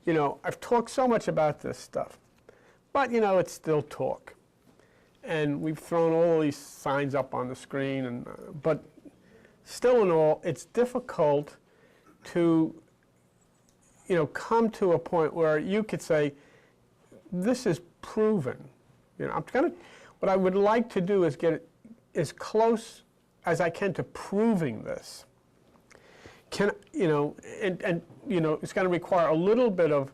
you know, I've talked so much about this stuff, but, you know, it's still talk. And we've thrown all these signs up on the screen, and, but still in all, it's difficult to, you know, come to a point where you could say, this is proven. You know, what I would like to do is get as close as I can to proving this. You know, and you know, it's going to require a little bit of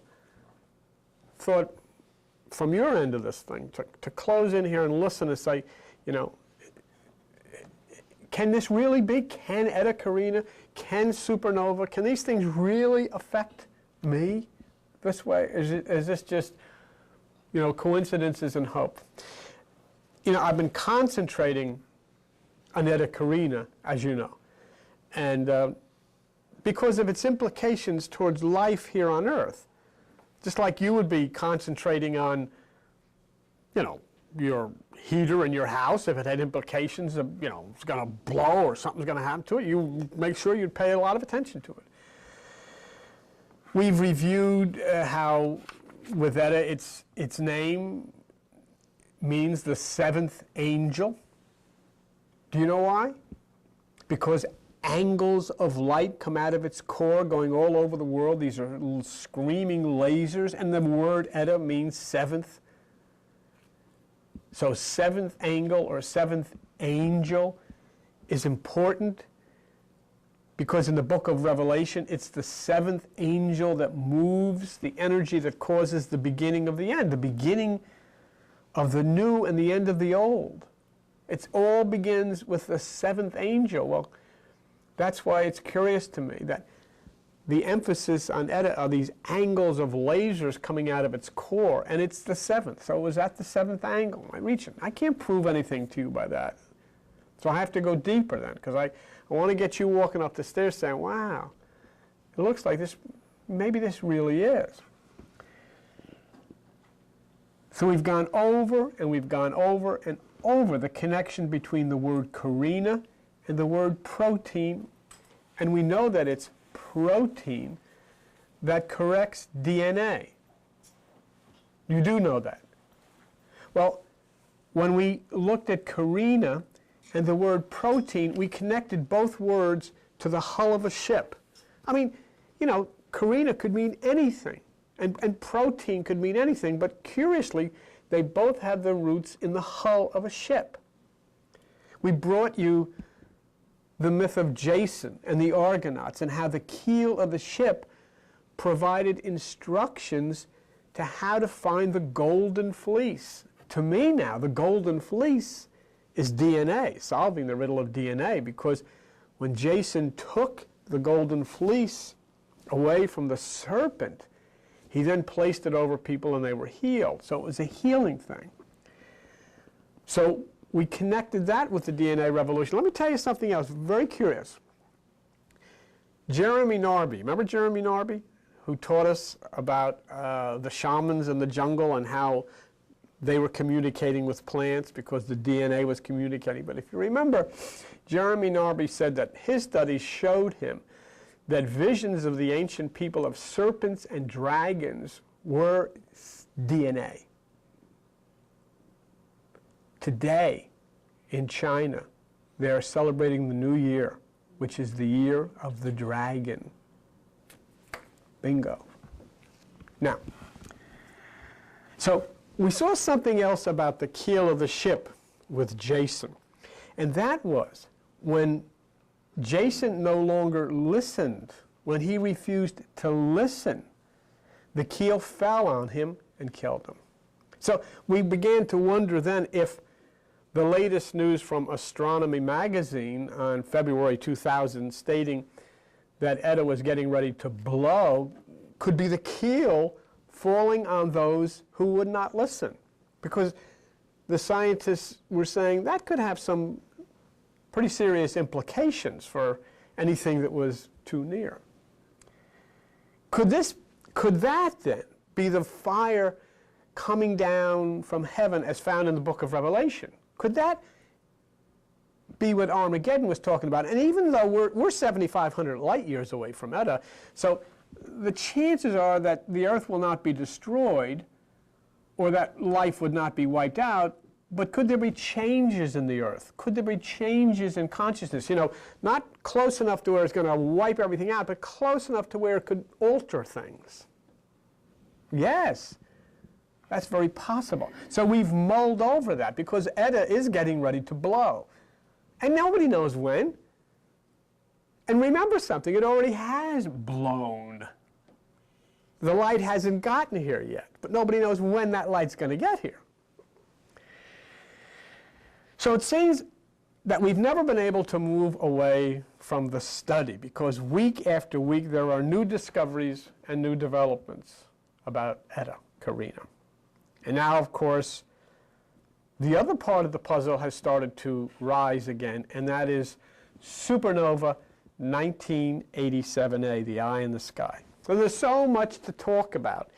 thought from your end of this thing to close in here and listen and say, you know, can this really be? Can Eta Carina? Can supernova? Can these things really affect me this way? Is this just, you know, coincidences and hope? You know, I've been concentrating on Eta Carina, as you know, and because of its implications towards life here on Earth. Just like you would be concentrating on, you know, your heater in your house, if it had implications of, you know, it's going to blow or something's going to happen to it, you make sure you'd pay a lot of attention to it. We've reviewed how with Eta, its name means the seventh angel. Do you know why? Because angles of light come out of its core going all over the world. These are little screaming lasers, and the word Eta means seventh. So seventh angle or seventh angel is important because in the book of Revelation, it's the seventh angel that moves the energy that causes the beginning of the end, the beginning of the new and the end of the old. It all begins with the seventh angel. Well, that's why it's curious to me that the emphasis on Eta are these angles of lasers coming out of its core, and it's the seventh. So it was at the seventh angle. Am I reaching? I can't prove anything to you by that. So I have to go deeper then, because I want to get you walking up the stairs saying, wow, it looks like this, maybe this really is. So we've gone over and we've gone over and over the connection between the word Carina and the word protein, and we know that it's protein that corrects DNA. You do know that. Well, when we looked at Carina and the word protein, we connected both words to the hull of a ship. I mean, you know, Carina could mean anything, and protein could mean anything, but curiously, they both have their roots in the hull of a ship. We brought you the myth of Jason and the Argonauts and how the keel of the ship provided instructions to how to find the golden fleece. To me now, the golden fleece is DNA, solving the riddle of DNA, because when Jason took the golden fleece away from the serpent, he then placed it over people and they were healed. So it was a healing thing. So we connected that with the DNA revolution. Let me tell you something else, very curious. Jeremy Narby, remember Jeremy Narby, who taught us about the shamans in the jungle and how they were communicating with plants because the DNA was communicating. But if you remember, Jeremy Narby said that his studies showed him that visions of the ancient people of serpents and dragons were DNA. Today, in China, they are celebrating the new year, which is the year of the dragon. Bingo. Now, so we saw something else about the keel of the ship with Jason, and that was when Jason no longer listened, when he refused to listen, the keel fell on him and killed him. So we began to wonder then if the latest news from Astronomy Magazine on February 2000 stating that Eta was getting ready to blow could be the keel falling on those who would not listen. Because the scientists were saying that could have some pretty serious implications for anything that was too near. Could that then be the fire coming down from heaven as found in the book of Revelation? Could that be what Armageddon was talking about? And even though we're 7,500 light years away from Eta, so the chances are that the Earth will not be destroyed or that life would not be wiped out, but could there be changes in the Earth? Could there be changes in consciousness? You know, not close enough to where it's going to wipe everything out, but close enough to where it could alter things. Yes, that's very possible. So we've mulled over that because Eta is getting ready to blow. And nobody knows when. And remember something, it already has blown. The light hasn't gotten here yet, but nobody knows when that light's going to get here. So it seems that we've never been able to move away from the study because week after week there are new discoveries and new developments about Eta Carina. And now, of course, the other part of the puzzle has started to rise again, and that is supernova 1987A, the eye in the sky. So there's so much to talk about,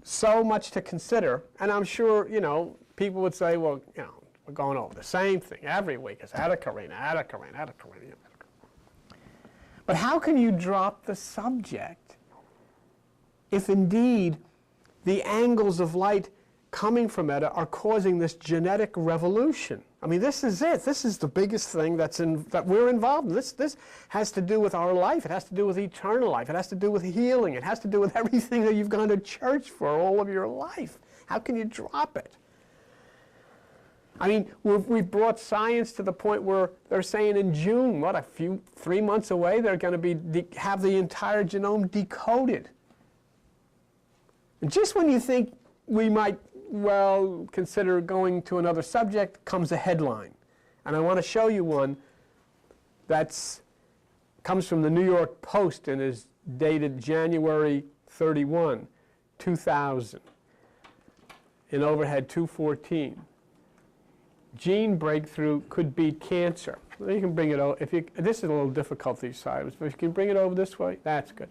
so much to consider, and I'm sure, you know, people would say, well, you know, we're going over the same thing every week. It's Eta Carina, Eta Carina, Eta Carina. But how can you drop the subject if indeed the angles of light coming from Eta are causing this genetic revolution? I mean, this is it. This is the biggest thing that we're involved in. This has to do with our life. It has to do with eternal life. It has to do with healing. It has to do with everything that you've gone to church for all of your life. How can you drop it? I mean, we've brought science to the point where they're saying in June, what, 3 months away, they're going to have the entire genome decoded. And just when you think we might, well, consider going to another subject, comes a headline. And I want to show you one that comes from the New York Post and is dated January 31, 2000, in overhead 214. Gene breakthrough could beat cancer. You can bring it over. This is a little difficult, these slides, but if you can bring it over this way, that's good.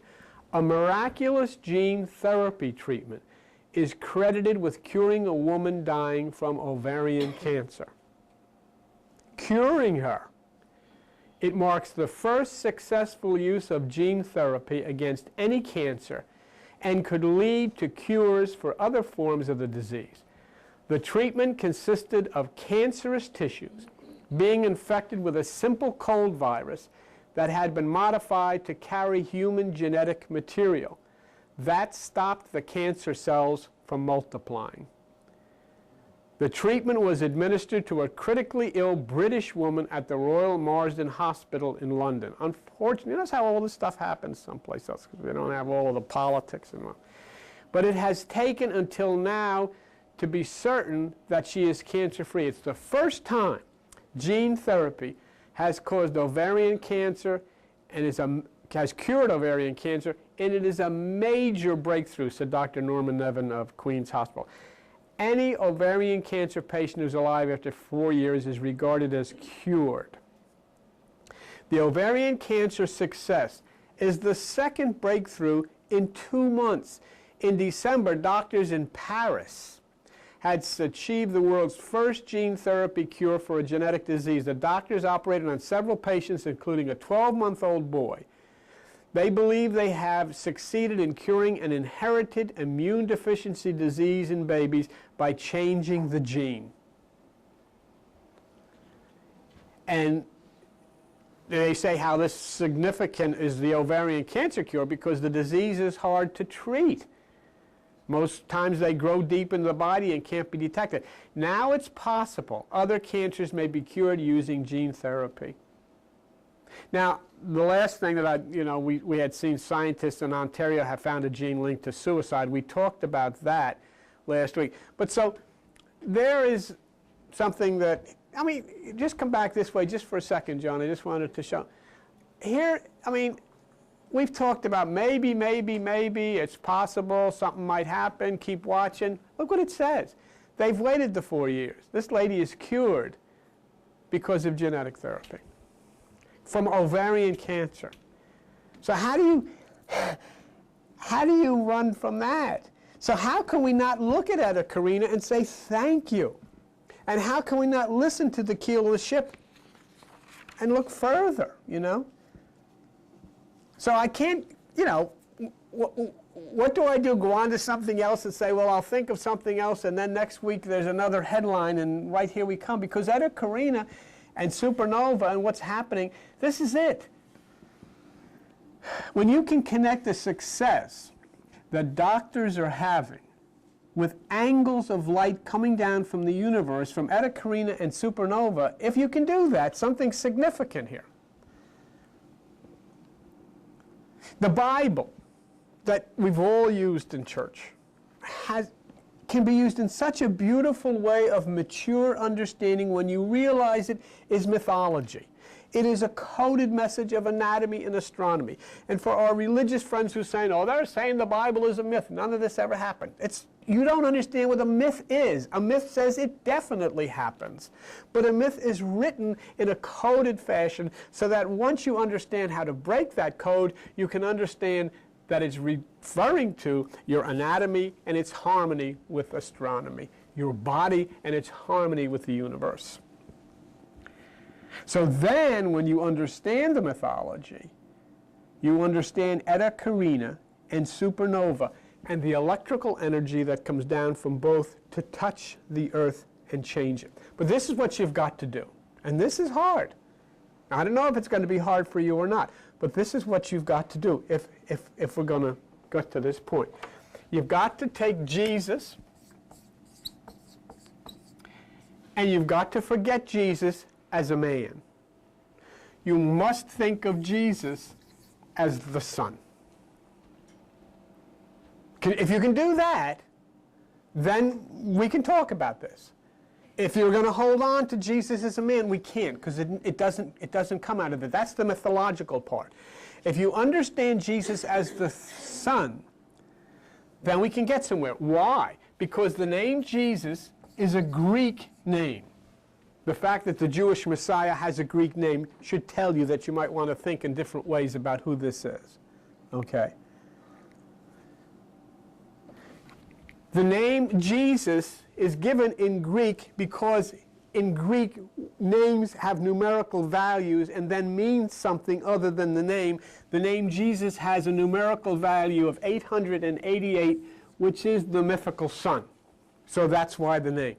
A miraculous gene therapy treatment is credited with curing a woman dying from ovarian cancer. Curing her. It marks the first successful use of gene therapy against any cancer and could lead to cures for other forms of the disease. The treatment consisted of cancerous tissues being infected with a simple cold virus that had been modified to carry human genetic material. That stopped the cancer cells from multiplying. The treatment was administered to a critically ill British woman at the Royal Marsden Hospital in London. Unfortunately, notice how all this stuff happens someplace else, because we don't have all of the politics and all. But it has taken until now to be certain that she is cancer-free. It's the first time gene therapy has caused ovarian cancer and has cured ovarian cancer, and it is a major breakthrough, said Dr. Norman Nevin of Queen's Hospital. Any ovarian cancer patient who's alive after 4 years is regarded as cured. The ovarian cancer success is the second breakthrough in 2 months. In December, doctors in Paris had achieved the world's first gene therapy cure for a genetic disease. The doctors operated on several patients, including a 12-month-old boy. They believe they have succeeded in curing an inherited immune deficiency disease in babies by changing the gene. And they say how this significant is the ovarian cancer cure because the disease is hard to treat. Most times they grow deep into the body and can't be detected. Now it's possible other cancers may be cured using gene therapy. Now, the last thing that we had seen scientists in Ontario have found a gene linked to suicide. We talked about that last week. But so there is something that, I mean, just come back this way just for a second, John. I just wanted to show. Here, I mean, we've talked about maybe, it's possible, something might happen, keep watching. Look what it says. They've waited the 4 years. This lady is cured because of genetic therapy from ovarian cancer. So how do you run from that? So how can we not look at Eta Carina and say thank you? And how can we not listen to the keel of the ship and look further, you know? So I can't, you know, what do I do? Go on to something else and say, well, I'll think of something else, and then next week there's another headline, and right here we come. Because Eta Carina and supernova and what's happening, this is it. When you can connect the success that doctors are having with angles of light coming down from the universe, from Eta Carina and supernova, if you can do that, something's significant here. The Bible that we've all used in church can be used in such a beautiful way of mature understanding when you realize it is mythology. It is a coded message of anatomy and astronomy. And for our religious friends who are saying, oh, they're saying the Bible is a myth, none of this ever happened. You don't understand what a myth is. A myth says it definitely happens. But a myth is written in a coded fashion so that once you understand how to break that code, you can understand that it's referring to your anatomy and its harmony with astronomy, your body and its harmony with the universe. So then, when you understand the mythology, you understand Eta Carina and supernova and the electrical energy that comes down from both to touch the Earth and change it. But this is what you've got to do. And this is hard. I don't know if it's going to be hard for you or not, but this is what you've got to do if we're going to get to this point. You've got to take Jesus, and you've got to forget Jesus as a man. You must think of Jesus as the Son. If you can do that, then we can talk about this. If you're going to hold on to Jesus as a man, we can't, because it doesn't come out of it. That's the mythological part. If you understand Jesus as the Son, then we can get somewhere. Why? Because the name Jesus is a Greek name. The fact that the Jewish Messiah has a Greek name should tell you that you might want to think in different ways about who this is. Okay? The name Jesus is given in Greek because in Greek, names have numerical values and then mean something other than the name. The name Jesus has a numerical value of 888, which is the mythical Son. So that's why the name.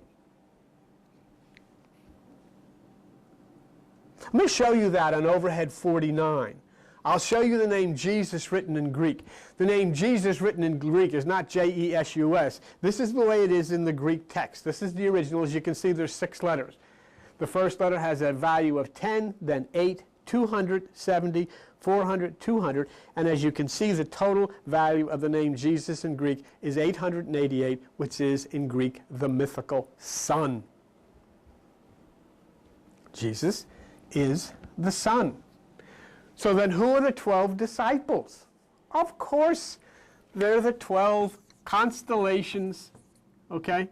Let me show you that on overhead 49. I'll show you the name Jesus written in Greek. The name Jesus written in Greek is not J-E-S-U-S. This is the way it is in the Greek text. This is the original. As you can see, there's 6 letters. The first letter has a value of 10, then 8, 270, 400, 200. And as you can see, the total value of the name Jesus in Greek is 888, which is in Greek the mythical Son. Jesus is the Son. So then who are the 12 disciples? Of course, they're the 12 constellations, okay?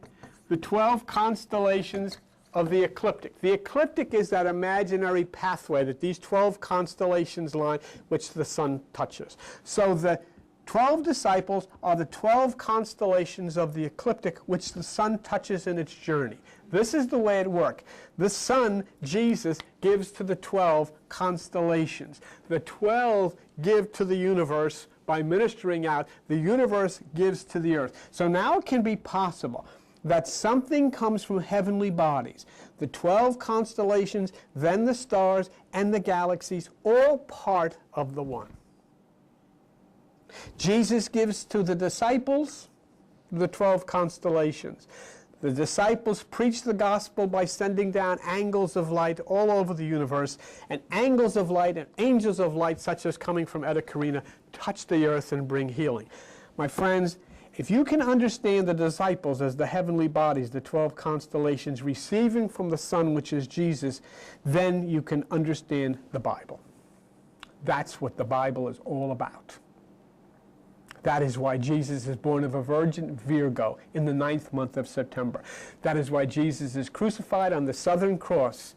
The 12 constellations of the ecliptic. The ecliptic is that imaginary pathway that these 12 constellations line, which the sun touches. So the 12 disciples are the 12 constellations of the ecliptic, which the sun touches in its journey. This is the way it works. The Son, Jesus, gives to the 12 constellations. The 12 give to the universe by ministering out. The universe gives to the earth. So now it can be possible that something comes from heavenly bodies. The 12 constellations, then the stars, and the galaxies, all part of the one. Jesus gives to the disciples the 12 constellations. The disciples preach the gospel by sending down angles of light all over the universe, and angles of light and angels of light, such as coming from Eta Carina, touch the earth and bring healing. My friends, if you can understand the disciples as the heavenly bodies, the 12 constellations receiving from the Son, which is Jesus, then you can understand the Bible. That's what the Bible is all about. That is why Jesus is born of a virgin, Virgo, in the 9th month of September. That is why Jesus is crucified on the Southern Cross,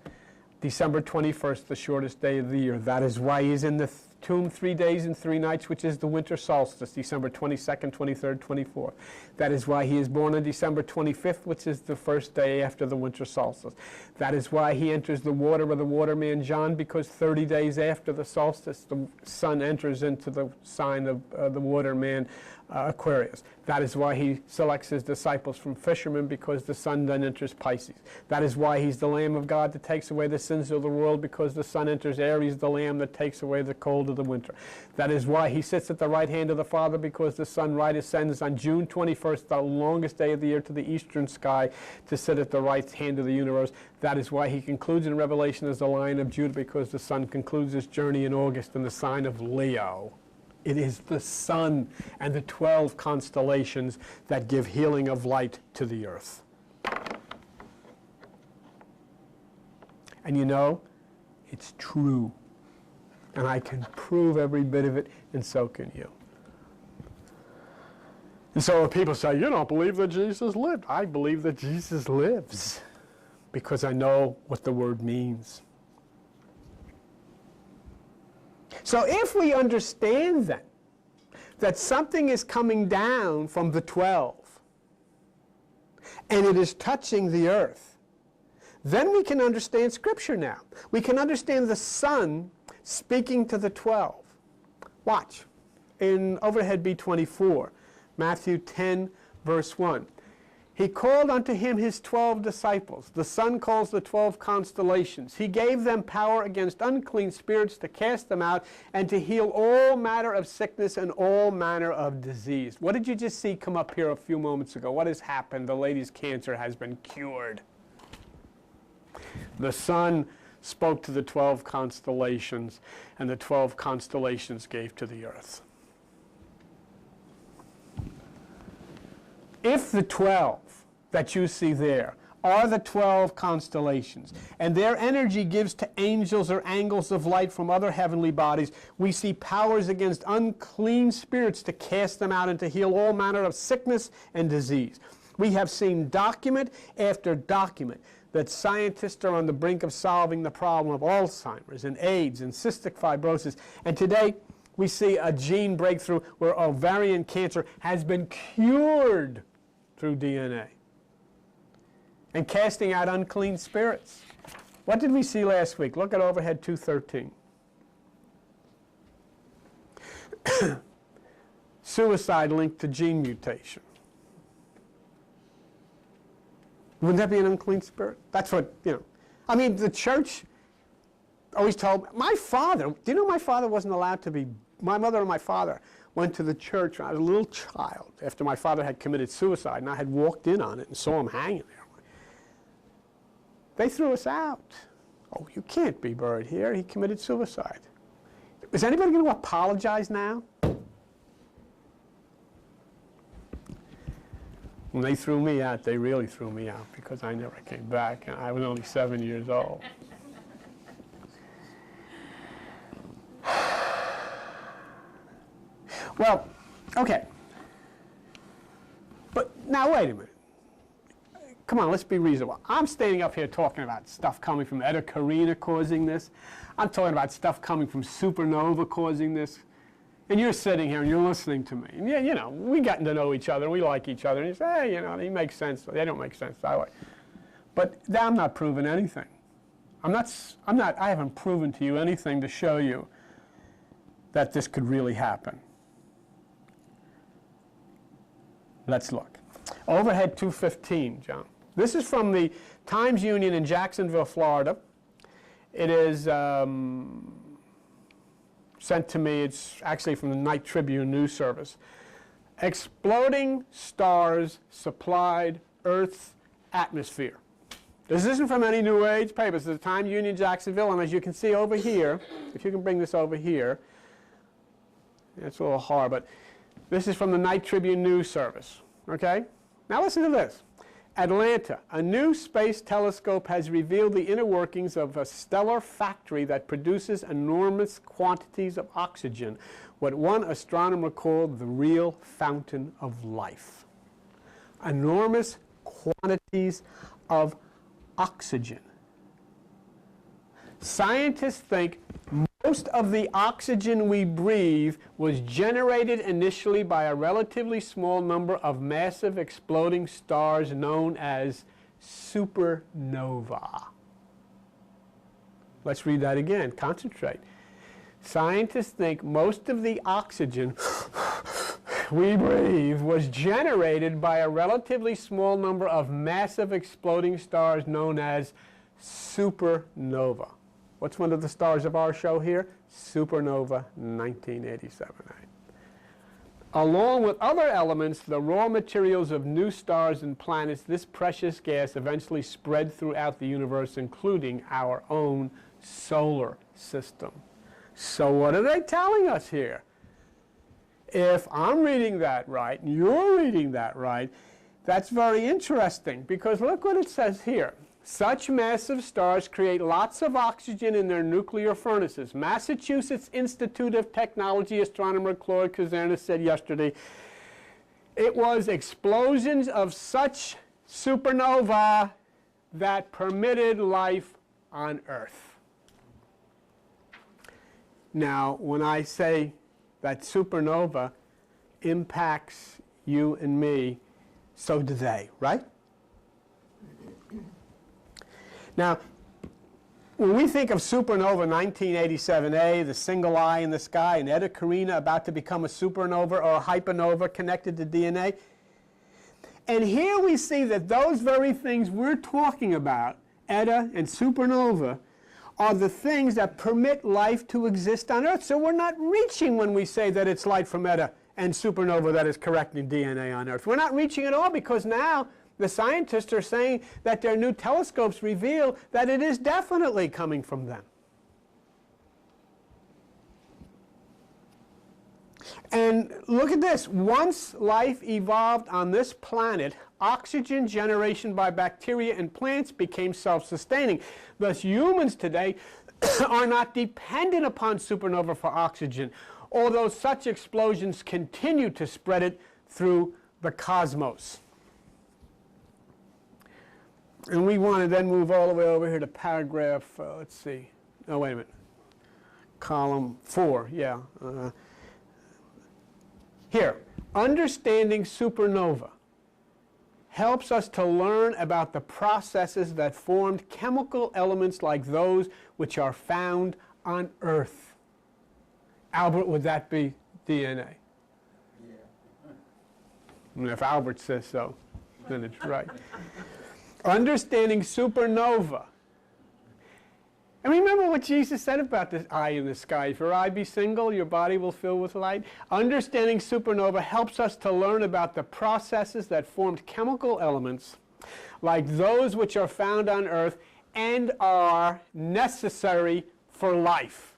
December 21st, the shortest day of the year. That is why he's in the tomb 3 days and 3 nights, which is the winter solstice, December 22nd, 23rd, 24th. That is why he is born on December 25th, which is the first day after the winter solstice. That is why he enters the water with the waterman John, because 30 days after the solstice, the sun enters into the sign of the waterman Aquarius. That is why he selects his disciples from fishermen, because the sun then enters Pisces. That is why he's the Lamb of God that takes away the sins of the world, because the sun enters Aries, the Lamb that takes away the cold of the winter. That is why he sits at the right hand of the Father, because the sun right ascends on June 21st, the longest day of the year, to the eastern sky to sit at the right hand of the universe. That is why he concludes in Revelation as the Lion of Judah, because the sun concludes his journey in August in the sign of Leo. It is the sun and the 12 constellations that give healing of light to the earth. And you know, it's true. And I can prove every bit of it, and so can you. And so when people say, you don't believe that Jesus lived, I believe that Jesus lives, because I know what the word means. So if we understand then that something is coming down from the 12 and it is touching the earth, then we can understand Scripture now. We can understand the Son speaking to the 12. Watch. In overhead B24, Matthew 10, verse 1. He called unto him his 12 disciples. The Son calls the 12 constellations. He gave them power against unclean spirits to cast them out and to heal all manner of sickness and all manner of disease. What did you just see come up here a few moments ago? What has happened? The lady's cancer has been cured. The Son spoke to the 12 constellations, and the 12 constellations gave to the earth. If the 12 that you see there are the 12 constellations, and their energy gives to angels or angles of light from other heavenly bodies, we see powers against unclean spirits to cast them out and to heal all manner of sickness and disease. We have seen document after document that scientists are on the brink of solving the problem of Alzheimer's and AIDS and cystic fibrosis. And today, we see a gene breakthrough where ovarian cancer has been cured through DNA. And casting out unclean spirits. What did we see last week? Look at overhead 213. Suicide linked to gene mutation. Wouldn't that be an unclean spirit? That's what, I mean, the church always told, my father, do you know my father wasn't allowed to be, my mother and my father went to the church when I was a little child after my father had committed suicide, and I had walked in on it and saw him hanging there. They threw us out. Oh, you can't be buried here. He committed suicide. Is anybody going to apologize now? When they threw me out, they really threw me out because I never came back, and I was only 7 years old. Well, okay. But now wait a minute. Come on, let's be reasonable. I'm standing up here talking about stuff coming from Eta Carina causing this. I'm talking about stuff coming from supernova causing this. And you're sitting here and you're listening to me. And yeah, we gotten to know each other and we like each other. And you say, hey, they make sense. They don't make sense that way. But I'm not proving anything. I haven't proven to you anything to show you that this could really happen. Let's look. Overhead 215, John. This is from the Times-Union in Jacksonville, Florida. It is sent to me. It's actually from the Night Tribune News Service. Exploding stars supplied Earth's atmosphere. This isn't from any New Age paper. This is the Times-Union, Jacksonville. And as you can see over here, if you can bring this over here, it's a little hard, but this is from the Night Tribune News Service. Okay? Now listen to this. Atlanta, a new space telescope has revealed the inner workings of a stellar factory that produces enormous quantities of oxygen, what one astronomer called the real fountain of life. Enormous quantities of oxygen. Scientists think Most of the oxygen we breathe was generated initially by a relatively small number of massive exploding stars known as supernova. Let's read that again. Concentrate. Scientists think most of the oxygen we breathe was generated by a relatively small number of massive exploding stars known as supernova. What's one of the stars of our show here? Supernova 1987. Along with other elements, the raw materials of new stars and planets, this precious gas eventually spread throughout the universe, including our own solar system. So what are they telling us here? If I'm reading that right, and you're reading that right, that's very interesting, because look what it says here. Such massive stars create lots of oxygen in their nuclear furnaces. Massachusetts Institute of Technology astronomer Claude Kazernis said yesterday, it was explosions of such supernova that permitted life on Earth. Now, when I say that supernova impacts you and me, so do they, right? Now, when we think of supernova 1987A, the single eye in the sky, and Eta Carina about to become a supernova or a hypernova connected to DNA, and here we see that those very things we're talking about, Eta and supernova, are the things that permit life to exist on Earth. So we're not reaching when we say that it's light from Eta and supernova that is correcting DNA on Earth. We're not reaching at all, because now the scientists are saying that their new telescopes reveal that it is definitely coming from them. And look at this. Once life evolved on this planet, oxygen generation by bacteria and plants became self-sustaining. Thus, humans today are not dependent upon supernova for oxygen, although such explosions continue to spread it through the cosmos. And we want to then move all the way over here to paragraph, let's see, oh, wait a minute, column 4, yeah. Here, understanding supernova helps us to learn about the processes that formed chemical elements like those which are found on Earth. Albert, would that be DNA? Yeah. And if Albert says so, then it's right. Understanding supernova. And remember what Jesus said about this eye in the sky. If your eye be single, your body will fill with light. Understanding supernova helps us to learn about the processes that formed chemical elements like those which are found on Earth and are necessary for life.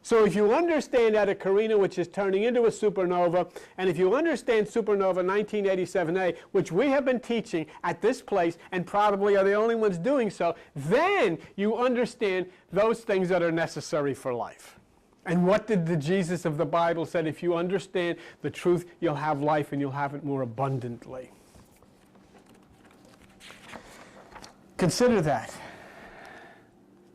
So if you understand Eta Carina, which is turning into a supernova, and if you understand supernova 1987A, which we have been teaching at this place and probably are the only ones doing so, then you understand those things that are necessary for life. And what did the Jesus of the Bible said? If you understand the truth, you'll have life and you'll have it more abundantly. Consider that.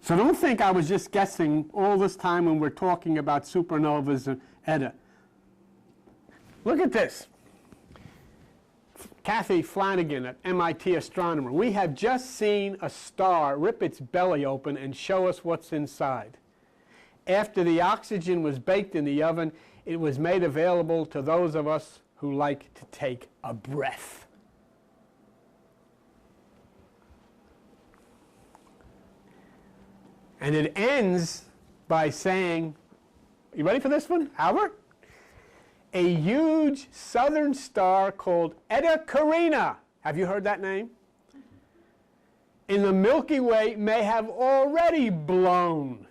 So don't think I was just guessing all this time when we're talking about supernovas and Eta. Look at this. Kathy Flanagan, an MIT astronomer. We have just seen a star rip its belly open and show us what's inside. After the oxygen was baked in the oven, it was made available to those of us who like to take a breath. And it ends by saying, you ready for this one, Albert? A huge southern star called Eta Carina, have you heard that name? In the Milky Way may have already blown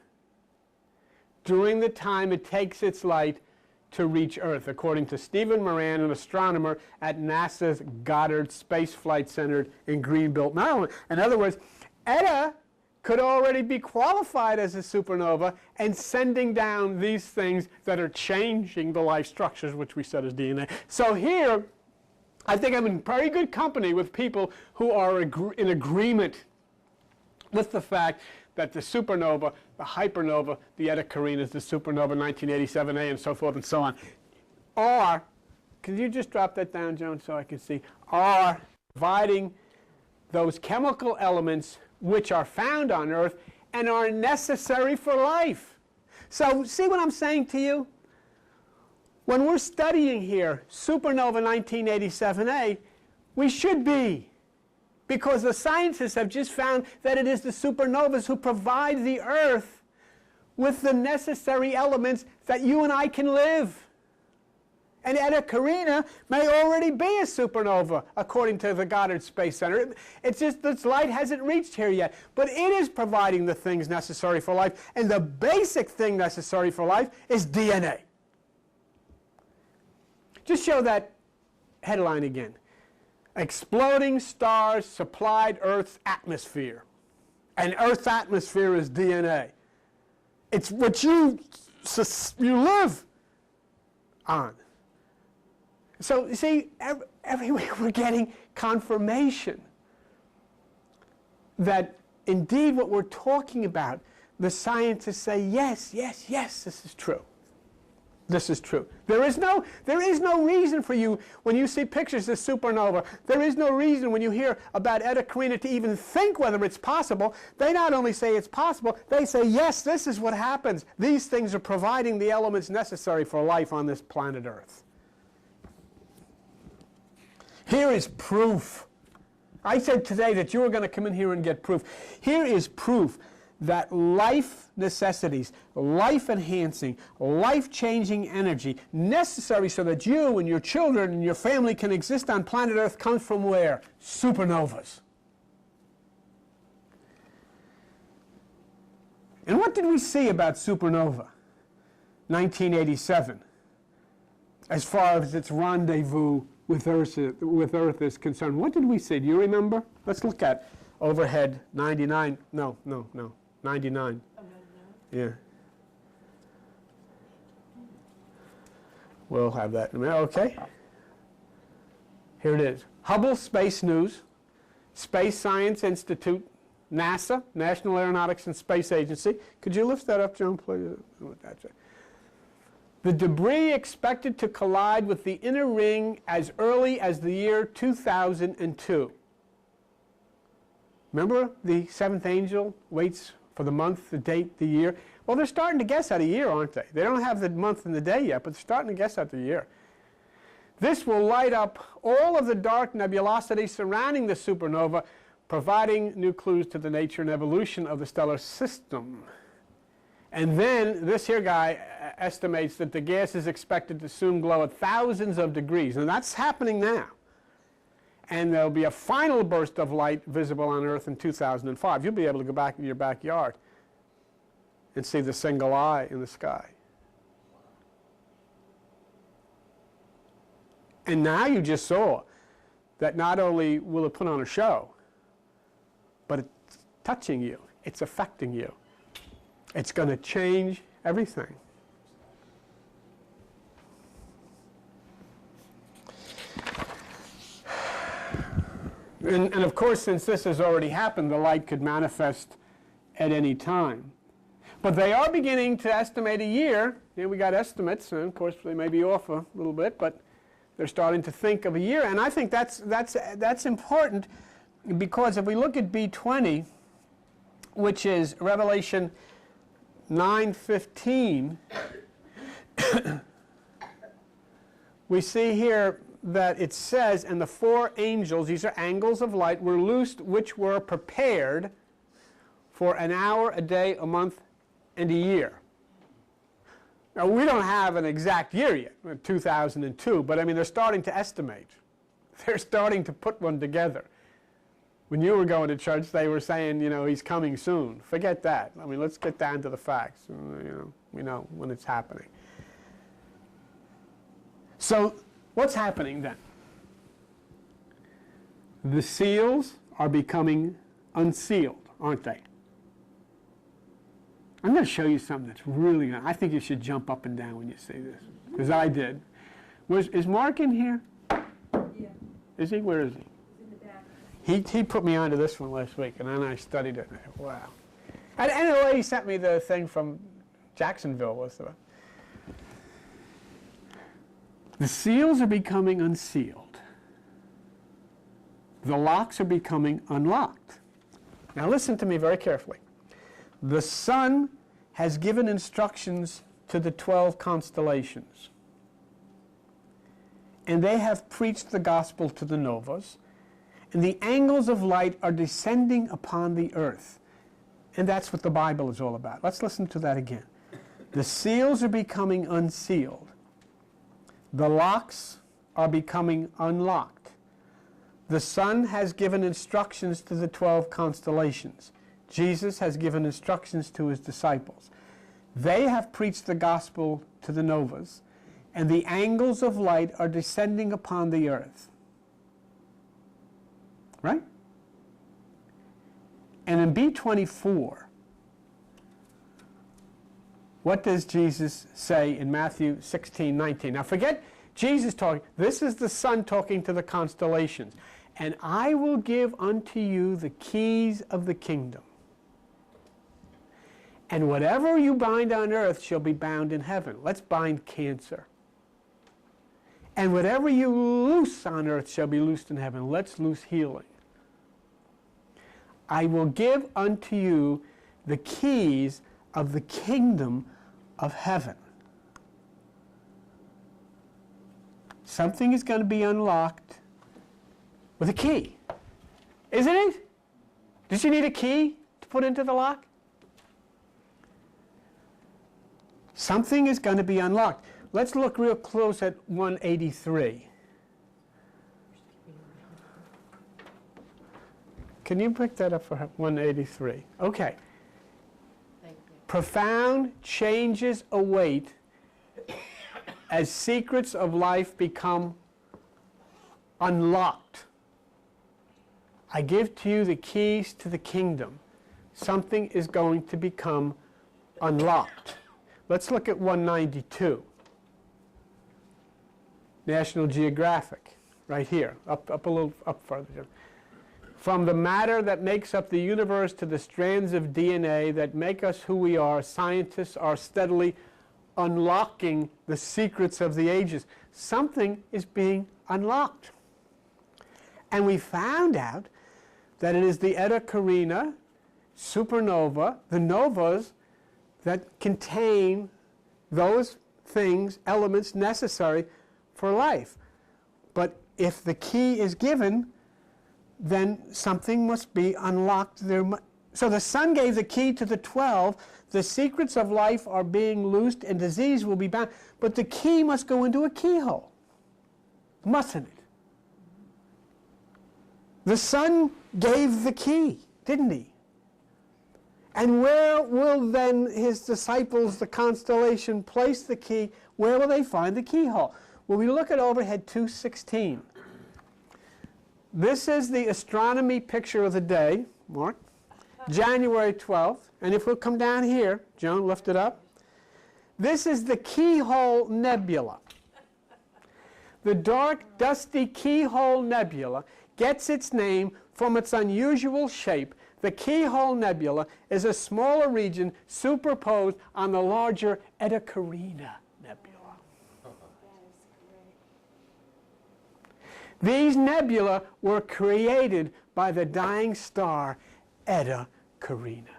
during the time it takes its light to reach Earth, according to Stephen Moran, an astronomer at NASA's Goddard Space Flight Center in Greenville, Maryland. In other words, Eta could already be qualified as a supernova and sending down these things that are changing the life structures, which we said is DNA. So here, I think I'm in very good company with people who are in agreement with the fact that the supernova, the hypernova, the Eta Carinae, the supernova 1987A, and so forth and so on, are, can you just drop that down, Joan, so I can see, are providing those chemical elements which are found on Earth and are necessary for life. So see what I'm saying to you? When we're studying here supernova 1987A, we should be, because the scientists have just found that it is the supernovas who provide the Earth with the necessary elements that you and I can live. And Eta Carinae may already be a supernova, according to the Goddard Space Center. It's just that light hasn't reached here yet. But it is providing the things necessary for life. And the basic thing necessary for life is DNA. Just show that headline again. Exploding stars supplied Earth's atmosphere. And Earth's atmosphere is DNA. It's what you live on. So, you see, every week we're getting confirmation that indeed what we're talking about, the scientists say, yes, yes, yes, this is true. This is true. There is no reason for you, when you see pictures of supernova, there is no reason when you hear about Eta Carinae to even think whether it's possible. They not only say it's possible, they say, yes, this is what happens. These things are providing the elements necessary for life on this planet Earth. Here is proof. I said today that you were going to come in here and get proof. Here is proof that life necessities, life-enhancing, life-changing energy necessary so that you and your children and your family can exist on planet Earth comes from where? Supernovas. And what did we see about supernova 1987 as far as its rendezvous with Earth is concerned? What did we see? Do you remember? Let's look at overhead 99. No, 99. Yeah. We'll have that in a minute. Okay. Here it is. Hubble Space News, Space Science Institute, NASA, National Aeronautics and Space Agency. Could you lift that up, Joan, please? That's it. The debris expected to collide with the inner ring as early as the year 2002. Remember, the seventh angel waits for the month, the date, the year. Well, they're starting to guess at a year, aren't they? They don't have the month and the day yet, but they're starting to guess at the year. This will light up all of the dark nebulosity surrounding the supernova, providing new clues to the nature and evolution of the stellar system. And then this here guy estimates that the gas is expected to soon glow at thousands of degrees, and that's happening now. And there'll be a final burst of light visible on Earth in 2005. You'll be able to go back to your backyard and see the single eye in the sky. And now you just saw that not only will it put on a show, but it's touching you, it's affecting you. It's going to change everything. And of course, since this has already happened, the light could manifest at any time. But they are beginning to estimate a year. Here we got estimates, and of course they may be off a little bit, but they're starting to think of a year. And I think that's important, because if we look at B20, which is Revelation 9:15, we see here that it says, and the four angels, these are angles of light, were loosed, which were prepared for an hour, a day, a month, and a year. Now, we don't have an exact year yet, 2002, but I mean, they're starting to estimate. They're starting to put one together. When you were going to church, they were saying, you know, he's coming soon. Forget that. I mean, let's get down to the facts. You know, we know when it's happening. So, what's happening then? The seals are becoming unsealed, aren't they? I'm going to show you something that's really good. I think you should jump up and down when you see this, because I did. Is Mark in here? Yeah. Is he? Where is he? In the back. He put me onto this one last week, and then I studied it. Wow. And the lady sent me the thing from Jacksonville. The seals are becoming unsealed. The locks are becoming unlocked. Now listen to me very carefully. The sun has given instructions to the 12 constellations. And they have preached the gospel to the novas. And the angels of light are descending upon the earth. And that's what the Bible is all about. Let's listen to that again. The seals are becoming unsealed. The locks are becoming unlocked. The sun has given instructions to the 12 constellations. Jesus has given instructions to his disciples. They have preached the gospel to the novas, and the angels of light are descending upon the earth. Right? And in B24, what does Jesus say in Matthew 16:19? Now forget Jesus talking. This is the Son talking to the constellations. And I will give unto you the keys of the kingdom. And whatever you bind on earth shall be bound in heaven. Let's bind cancer. And whatever you loose on earth shall be loosed in heaven. Let's loose healing. I will give unto you the keys of the kingdom of heaven. Something is going to be unlocked with a key. Isn't it? Does you need a key to put into the lock? Something is going to be unlocked. Let's look real close at 183. Can you pick that up for 183? Okay. Thank you. Profound changes await as secrets of life become unlocked. I give to you the keys to the kingdom. Something is going to become unlocked. Let's look at 192. National Geographic, right here, up a little up further. From the matter that makes up the universe to the strands of DNA that make us who we are, scientists are steadily unlocking the secrets of the ages. Something is being unlocked. And we found out that it is the Eta Carina supernova, the novas that contain those things, elements necessary for life. But if the key is given, then something must be unlocked. So the Son gave the key to the 12. The secrets of life are being loosed and disease will be bound. But the key must go into a keyhole. Mustn't it? The Son gave the key, didn't he? And where will then his disciples, the constellation, place the key? Where will they find the keyhole? Well, we look at overhead 216. This is the astronomy picture of the day, Mark, January 12th. And if we'll come down here, Joan, lift it up. This is the Keyhole Nebula. The dark, dusty Keyhole Nebula gets its name from its unusual shape. The Keyhole Nebula is a smaller region superposed on the larger Eta Carina Nebula. These nebula were created by the dying star Eta Carina.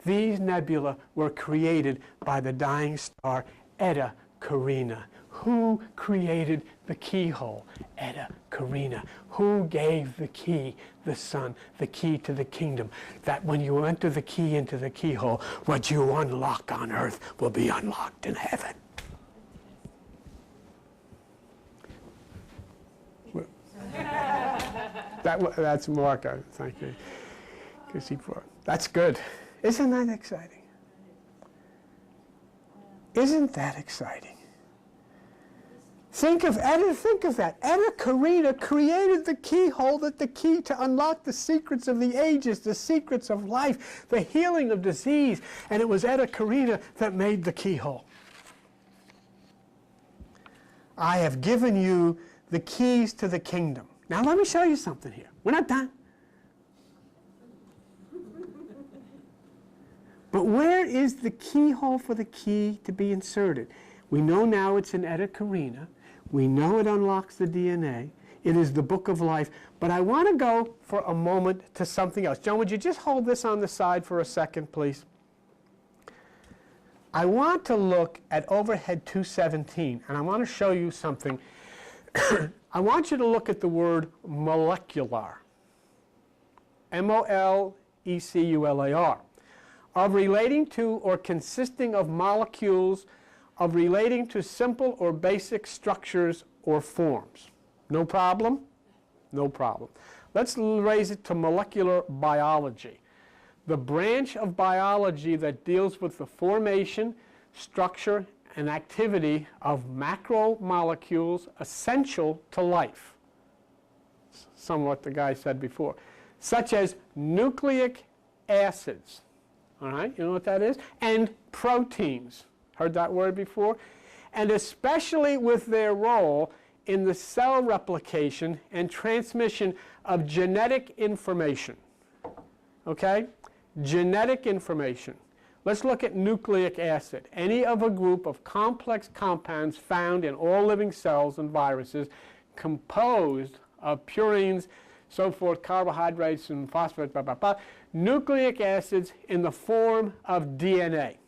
These nebula were created by the dying star Eta Carina. Who created the keyhole? Eta Carina. Who gave the key? The Son, the key to the kingdom. That when you enter the key into the keyhole, what you unlock on earth will be unlocked in heaven. That's Mark, thank you. That's good. Isn't that exciting? Isn't that exciting? Think of that. Eta Carina created the keyhole, the key to unlock the secrets of the ages, the secrets of life, the healing of disease, and it was Eta Carina that made the keyhole. I have given you the keys to the kingdom. Now let me show you something here. We're not done. But where is the keyhole for the key to be inserted? We know now it's in Eta Carina. We know it unlocks the DNA. It is the book of life. But I want to go for a moment to something else. John, would you just hold this on the side for a second, please? I want to look at overhead 217, and I want to show you something. I want you to look at the word molecular. M-O-L-E-C-U-L-A-R. Of relating to or consisting of molecules, of relating to simple or basic structures or forms. No problem? No problem. Let's raise it to molecular biology. The branch of biology that deals with the formation, structure, and activity of macromolecules essential to life. Somewhat the guy said before. Such as nucleic acids. All right, you know what that is? And proteins. Heard that word before? And especially with their role in the cell replication and transmission of genetic information. Okay? Genetic information. Let's look at nucleic acid. Any of a group of complex compounds found in all living cells and viruses composed of purines, so forth, carbohydrates and phosphates, blah, blah, blah. Nucleic acids in the form of DNA.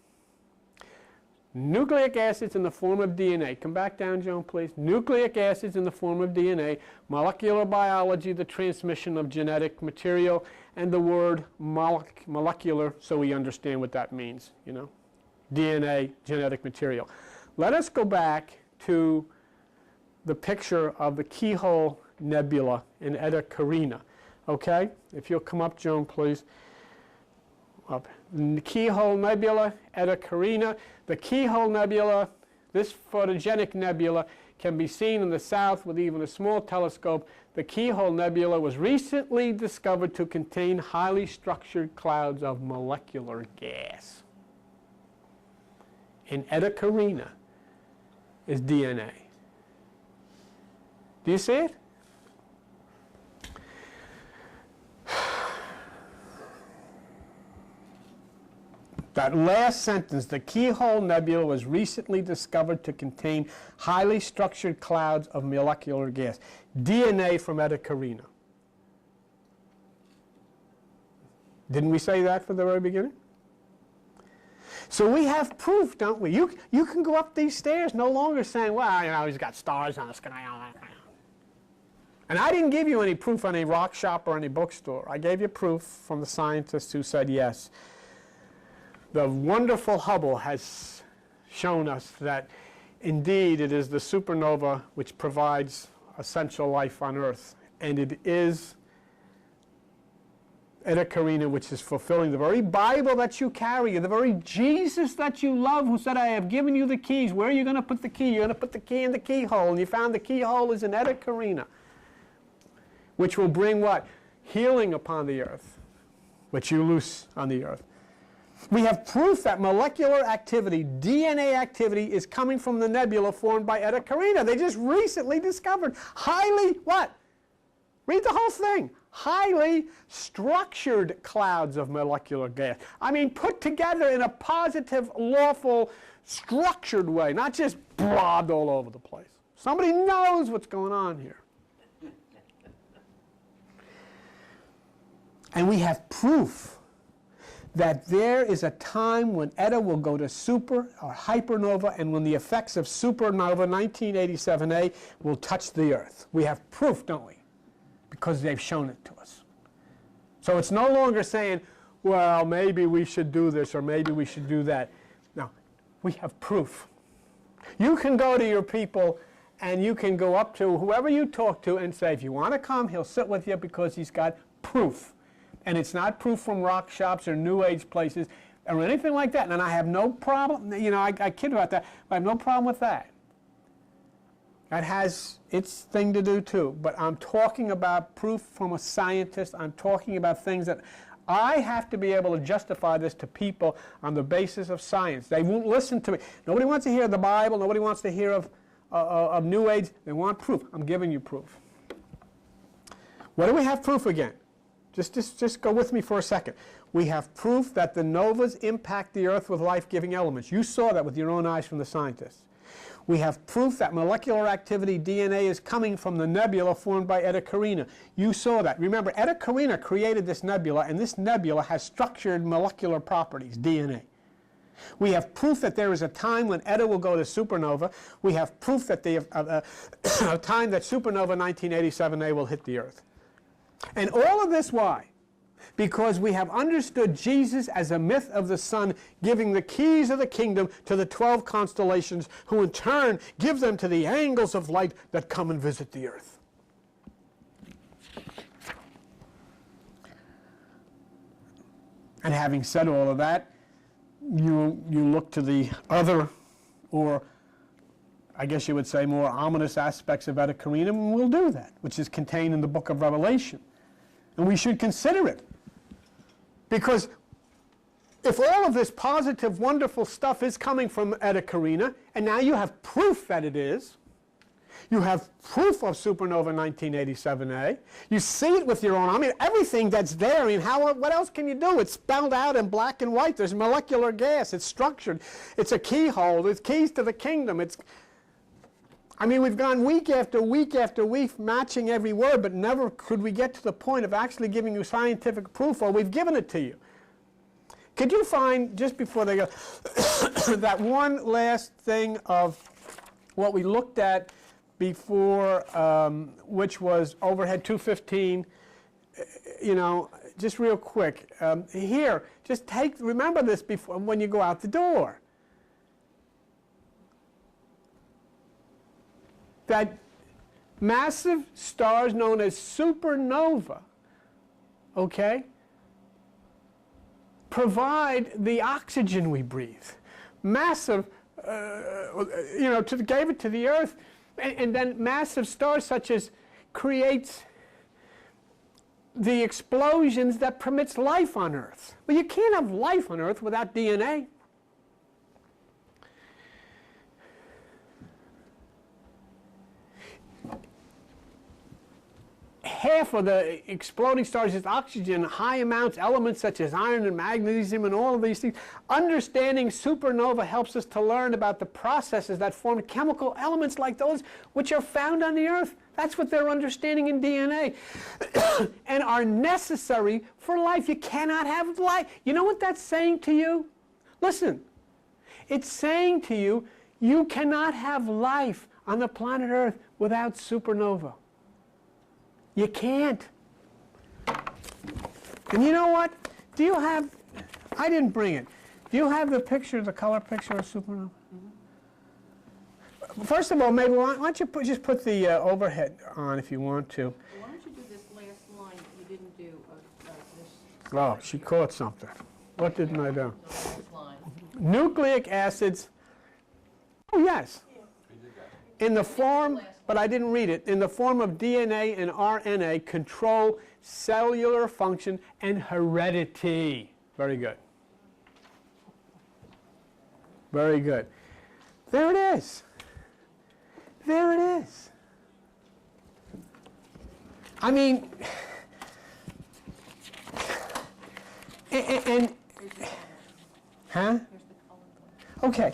Nucleic acids in the form of DNA. Come back down, Joan, please. Nucleic acids in the form of DNA. Molecular biology, the transmission of genetic material, and the word molecular, so we understand what that means, you know. DNA, genetic material. Let us go back to the picture of the Keyhole Nebula in Eta Carina. Okay? If you'll come up, Joan, please. Up. The Keyhole Nebula, Eta Carina. The Keyhole Nebula, this photogenic nebula, can be seen in the south with even a small telescope. The Keyhole Nebula was recently discovered to contain highly structured clouds of molecular gas. In Eta Carina is DNA. Do you see it? That last sentence, the Keyhole Nebula was recently discovered to contain highly structured clouds of molecular gas. DNA from Eta Carina. Didn't we say that from the very beginning? So we have proof, don't we? You can go up these stairs no longer saying, well, you know, he's got stars on the sky. And I didn't give you any proof on any rock shop or any bookstore. I gave you proof from the scientists who said yes. The wonderful Hubble has shown us that indeed it is the supernova which provides essential life on Earth. And it is Eta Carina which is fulfilling the very Bible that you carry, the very Jesus that you love, who said, I have given you the keys. Where are you going to put the key? You're going to put the key in the keyhole. And you found the keyhole is in Eta Carina, which will bring what? Healing upon the earth, which you loose on the earth. We have proof that molecular activity, DNA activity, is coming from the nebula formed by Eta Carina. They just recently discovered highly, what? Read the whole thing. Highly structured clouds of molecular gas. I mean, put together in a positive, lawful, structured way, not just blobbed all over the place. Somebody knows what's going on here. And we have proof that there is a time when Eta will go to super or hypernova, and when the effects of supernova 1987A will touch the Earth. We have proof, don't we? Because they've shown it to us. So it's no longer saying, well, maybe we should do this or maybe we should do that. No, we have proof. You can go to your people and you can go up to whoever you talk to and say, if you want to come, he'll sit with you because he's got proof. And it's not proof from rock shops or New Age places or anything like that. And I have no problem, you know, I kid about that, but I have no problem with that. That has its thing to do too. But I'm talking about proof from a scientist. I'm talking about things that I have to be able to justify this to people on the basis of science. They won't listen to me. Nobody wants to hear the Bible. Nobody wants to hear of New Age. They want proof. I'm giving you proof. What do we have proof again? Just go with me for a second. We have proof that the novas impact the Earth with life-giving elements. You saw that with your own eyes from the scientists. We have proof that molecular activity DNA is coming from the nebula formed by Eta Carina. You saw that. Remember, Eta Carina created this nebula, and this nebula has structured molecular properties, DNA. We have proof that there is a time when Eta will go to supernova. We have proof that a time that supernova 1987A will hit the Earth. And all of this, why? Because we have understood Jesus as a myth of the Son, giving the keys of the kingdom to the 12 constellations, who in turn give them to the angels of light that come and visit the Earth. And having said all of that, you look to the other, or I guess you would say more ominous aspects of Eta Carina, and we'll do that, which is contained in the book of Revelation. And we should consider it. Because if all of this positive, wonderful stuff is coming from Eta Carina, and now you have proof that it is, you have proof of supernova 1987A, you see it with your own, I mean, everything that's there, I mean, what else can you do? It's spelled out in black and white, there's molecular gas, it's structured, it's a keyhole, there's keys to the kingdom, I mean, we've gone week after week after week matching every word, but never could we get to the point of actually giving you scientific proof, or we've given it to you. Could you find, just before they go, that one last thing of what we looked at before, which was overhead 215, just real quick. Here, just remember this before when you go out the door. That massive stars known as supernova, okay, provide the oxygen we breathe. Massive, gave it to the Earth, and then massive stars such as creates the explosions that permits life on Earth. Well, you can't have life on Earth without DNA. Half of the exploding stars is oxygen, high amounts, elements such as iron and magnesium and all of these things. Understanding supernova helps us to learn about the processes that form chemical elements like those which are found on the Earth. That's what they're understanding in DNA and are necessary for life. You cannot have life. You know what that's saying to you? Listen, it's saying to you, you cannot have life on the planet Earth without supernova. You can't. And you know what? Do you have, I didn't bring it. Do you have the picture, the color picture of supernova? Mm-hmm. First of all, maybe why don't you just put the overhead on if you want to. Why don't you do this last line that you didn't do this? Oh, she caught something. What didn't I do? The last line. Nucleic acids. Oh, yes. In the form, but I didn't read it, in the form of DNA and RNA, control cellular function and heredity. Very good. Very good. There it is. There it is. I mean, huh? Okay.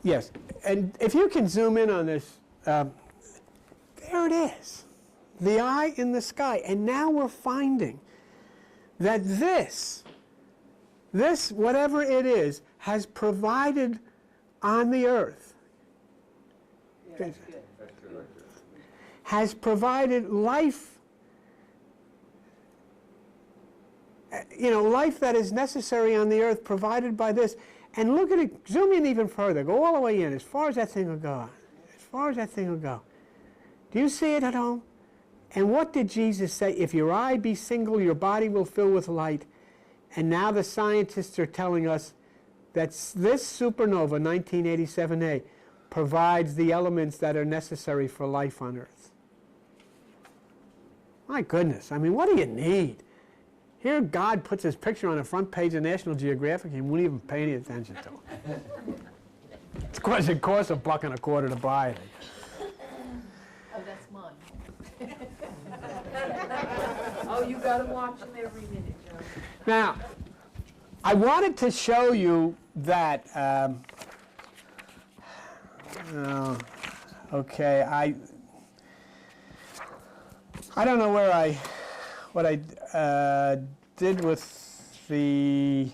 Yes, and if you can zoom in on this, there it is, the eye in the sky. And now we're finding that this, whatever it is, has provided on the Earth, has provided life, life that is necessary on the Earth, provided by this. And look at it, zoom in even further, go all the way in, as far as that thing will go. As far as that thing will go. Do you see it at home? And what did Jesus say? If your eye be single, your body will fill with light. And now the scientists are telling us that this supernova, 1987A, provides the elements that are necessary for life on Earth. My goodness, I mean, what do you need? Here God puts his picture on the front page of National Geographic and wouldn't even pay any attention to it. It costs $1.25 to buy it. Oh, that's mine. Oh, you gotta watch them every minute, Joe. Now, I wanted to show you that, okay, I don't know what I did with the,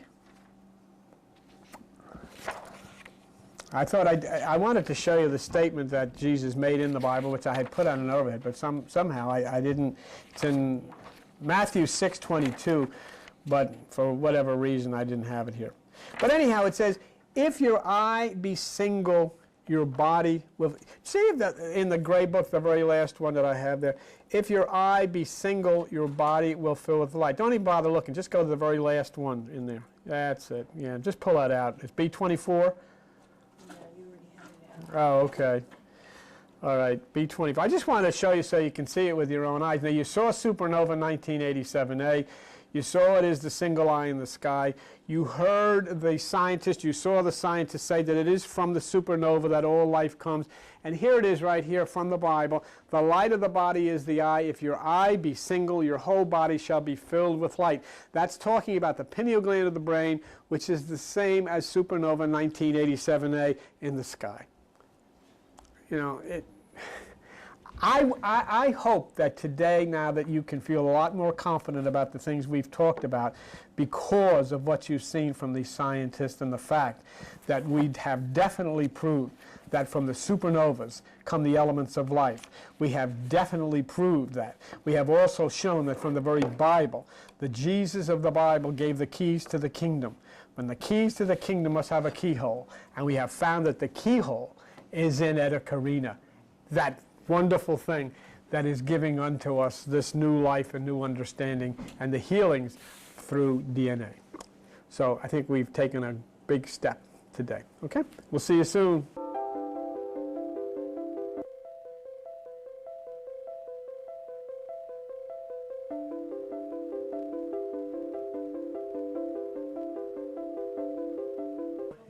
I thought I wanted to show you the statement that Jesus made in the Bible, which I had put on an overhead, but somehow I didn't. It's in Matthew 6:22, but for whatever reason I didn't have it here. But anyhow, it says, if your eye be single, your body will. See if that in the gray book, the very last one that I have there. If your eye be single, your body will fill with light. Don't even bother looking. Just go to the very last one in there. That's it. Yeah, just pull that out. It's B24. Oh, okay. All right, B24. I just wanted to show you so you can see it with your own eyes. Now, you saw supernova 1987A. You saw it as the single eye in the sky. You heard the scientist, you saw the scientist say that it is from the supernova that all life comes. And here it is right here from the Bible. The light of the body is the eye. If your eye be single, your whole body shall be filled with light. That's talking about the pineal gland of the brain, which is the same as supernova 1987A in the sky. You know, I hope that today, now that you can feel a lot more confident about the things we've talked about because of what you've seen from these scientists and the fact that we have definitely proved that from the supernovas come the elements of life. We have definitely proved that. We have also shown that from the very Bible, the Jesus of the Bible gave the keys to the kingdom. And the keys to the kingdom must have a keyhole. And we have found that the keyhole is in Etta Carina, that wonderful thing that is giving unto us this new life and new understanding and the healings through DNA. So I think we've taken a big step today. Okay? We'll see you soon.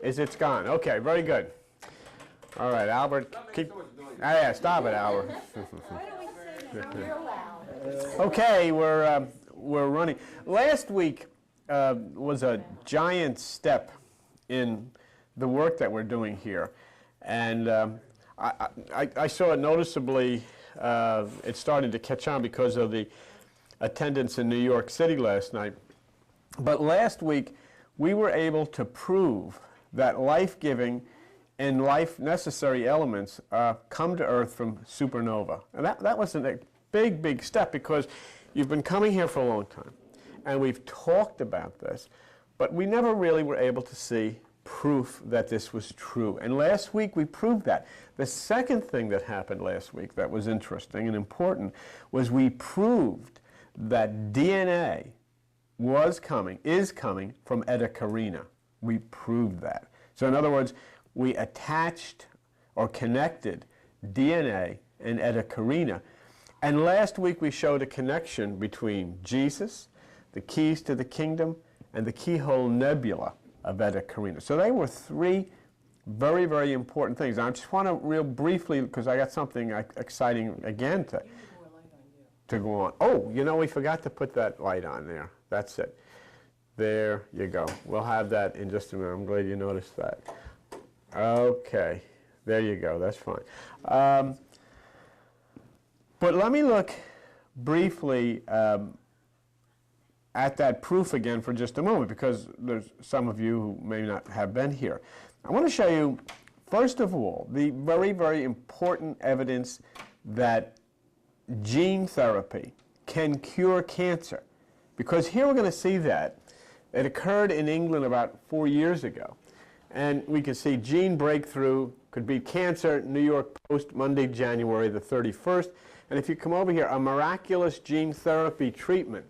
It's gone. Okay, very good. All right, Albert, keep. Yeah, stop it, Albert. Okay, we're running. Last week was a giant step in the work that we're doing here, and I saw it noticeably. It started to catch on because of the attendance in New York City last night. But last week, we were able to prove that life-giving and life-necessary elements come to Earth from supernova. And that was a big, big step because you've been coming here for a long time, and we've talked about this, but we never really were able to see proof that this was true. And last week we proved that. The second thing that happened last week that was interesting and important was we proved that DNA is coming from Etta Carina. We proved that. So in other words, we attached or connected DNA and Etta Carina. And last week we showed a connection between Jesus, the keys to the kingdom, and the keyhole nebula of Etta Carina. So they were three very, very important things. I just want to real briefly, because I got something exciting again to go on. Oh, you know, we forgot to put that light on there. That's it. There you go. We'll have that in just a minute. I'm glad you noticed that. Okay, there you go. That's fine. But let me look briefly at that proof again for just a moment, because there's some of you who may not have been here. I want to show you, first of all, the very, very important evidence that gene therapy can cure cancer. Because here we're going to see that. It occurred in England about 4 years ago. And we can see gene breakthrough could beat cancer, New York Post, Monday, January the 31st. And if you come over here, a miraculous gene therapy treatment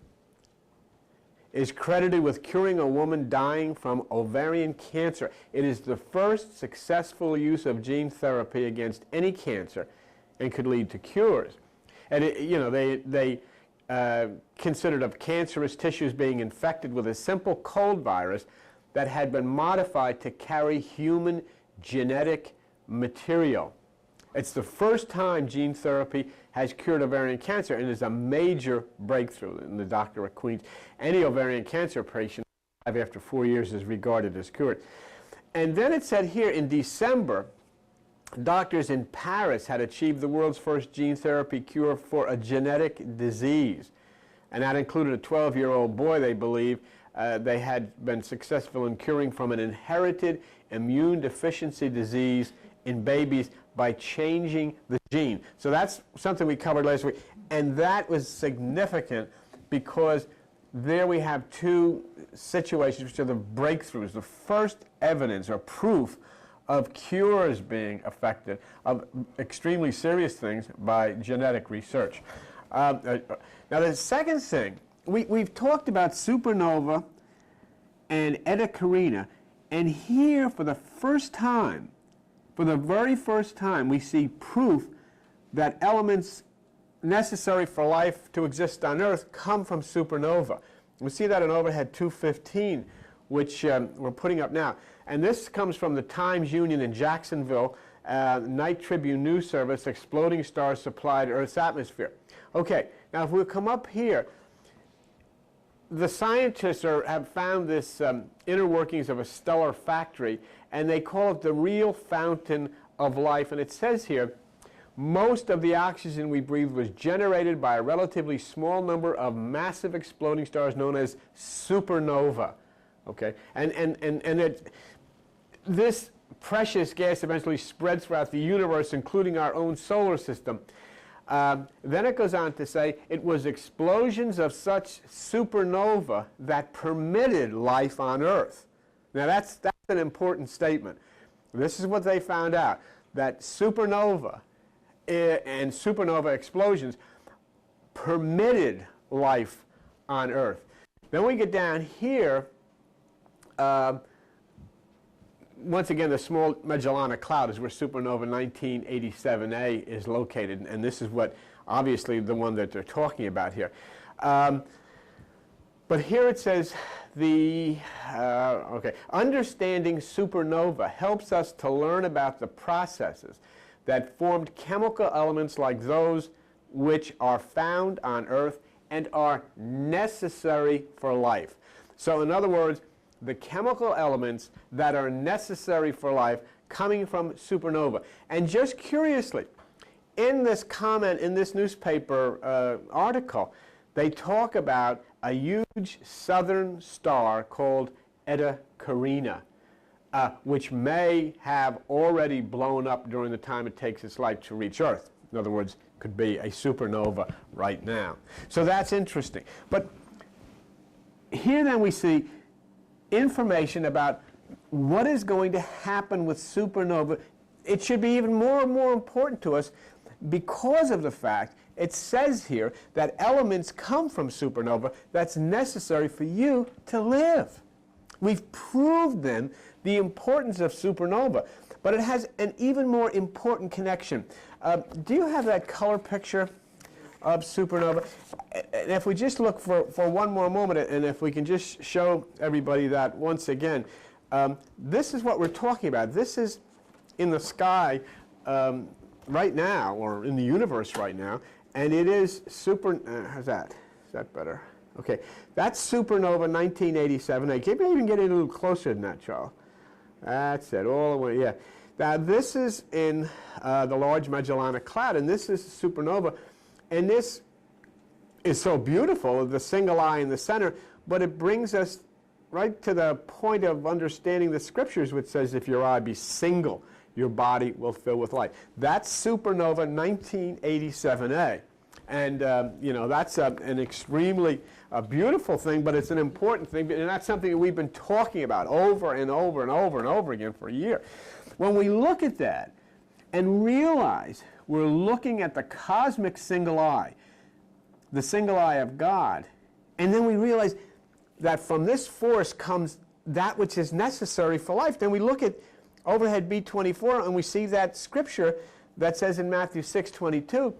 is credited with curing a woman dying from ovarian cancer. It is the first successful use of gene therapy against any cancer and could lead to cures. And they considered of cancerous tissues being infected with a simple cold virus that had been modified to carry human genetic material. It's the first time gene therapy has cured ovarian cancer, and is a major breakthrough. And the doctor at Queens, any ovarian cancer patient after 4 years is regarded as cured. And then it said here in December, doctors in Paris had achieved the world's first gene therapy cure for a genetic disease. And that included a 12-year-old boy, they believe. They had been successful in curing from an inherited immune deficiency disease in babies by changing the gene. So that's something we covered last week. And that was significant because there we have two situations which are the breakthroughs, the first evidence or proof of cures being affected, of extremely serious things by genetic research. Now the second thing, we've talked about supernova and Eta Carina, and here for the first time, for the very first time, we see proof that elements necessary for life to exist on Earth come from supernova. We see that in overhead 215, which we're putting up now. And this comes from the Times Union in Jacksonville, Night Tribune News Service, exploding stars supplied Earth's atmosphere. Okay, now if we come up here, the scientists have found this inner workings of a stellar factory, and they call it the real fountain of life. And it says here, most of the oxygen we breathe was generated by a relatively small number of massive exploding stars known as supernova. Okay, this precious gas eventually spreads throughout the universe, including our own solar system. Then it goes on to say it was explosions of such supernova that permitted life on Earth. Now that's an important statement. This is what they found out, that supernova and supernova explosions permitted life on Earth. Then we get down here, once again, the Small Magellanic Cloud is where supernova 1987A is located, and this is what, obviously, the one that they're talking about here. But here it says, understanding supernova helps us to learn about the processes that formed chemical elements like those which are found on Earth and are necessary for life. So in other words, the chemical elements that are necessary for life coming from supernova. And just curiously, in this comment, in this newspaper article, they talk about a huge southern star called Eta Carina, which may have already blown up during the time it takes its light to reach Earth. In other words, could be a supernova right now. So that's interesting. But here then we see information about what is going to happen with supernova. It should be even more and more important to us because of the fact it says here that elements come from supernova that's necessary for you to live. We've proved then the importance of supernova, but it has an even more important connection. Do you have that color picture of supernova? And if we just look for one more moment, and if we can just show everybody that once again, this is what we're talking about. This is in the sky right now, or in the universe right now, and it is how's that? Is that better? Okay, that's supernova 1987. Maybe I even get it a little closer than that, Charles. That's it, all the way, yeah. Now this is in the Large Magellanic Cloud, and this is supernova, and this is so beautiful, the single eye in the center, but it brings us right to the point of understanding the scriptures, which says, if your eye be single, your body will fill with light. That's supernova 1987A. And, you know, that's an extremely beautiful thing, but it's an important thing, and that's something that we've been talking about over and over and over and over again for a year. When we look at that and realize we're looking at the cosmic single eye, the single eye of God, and then we realize that from this force comes that which is necessary for life, then we look at overhead B24 and we see that scripture that says in Matthew 6:22,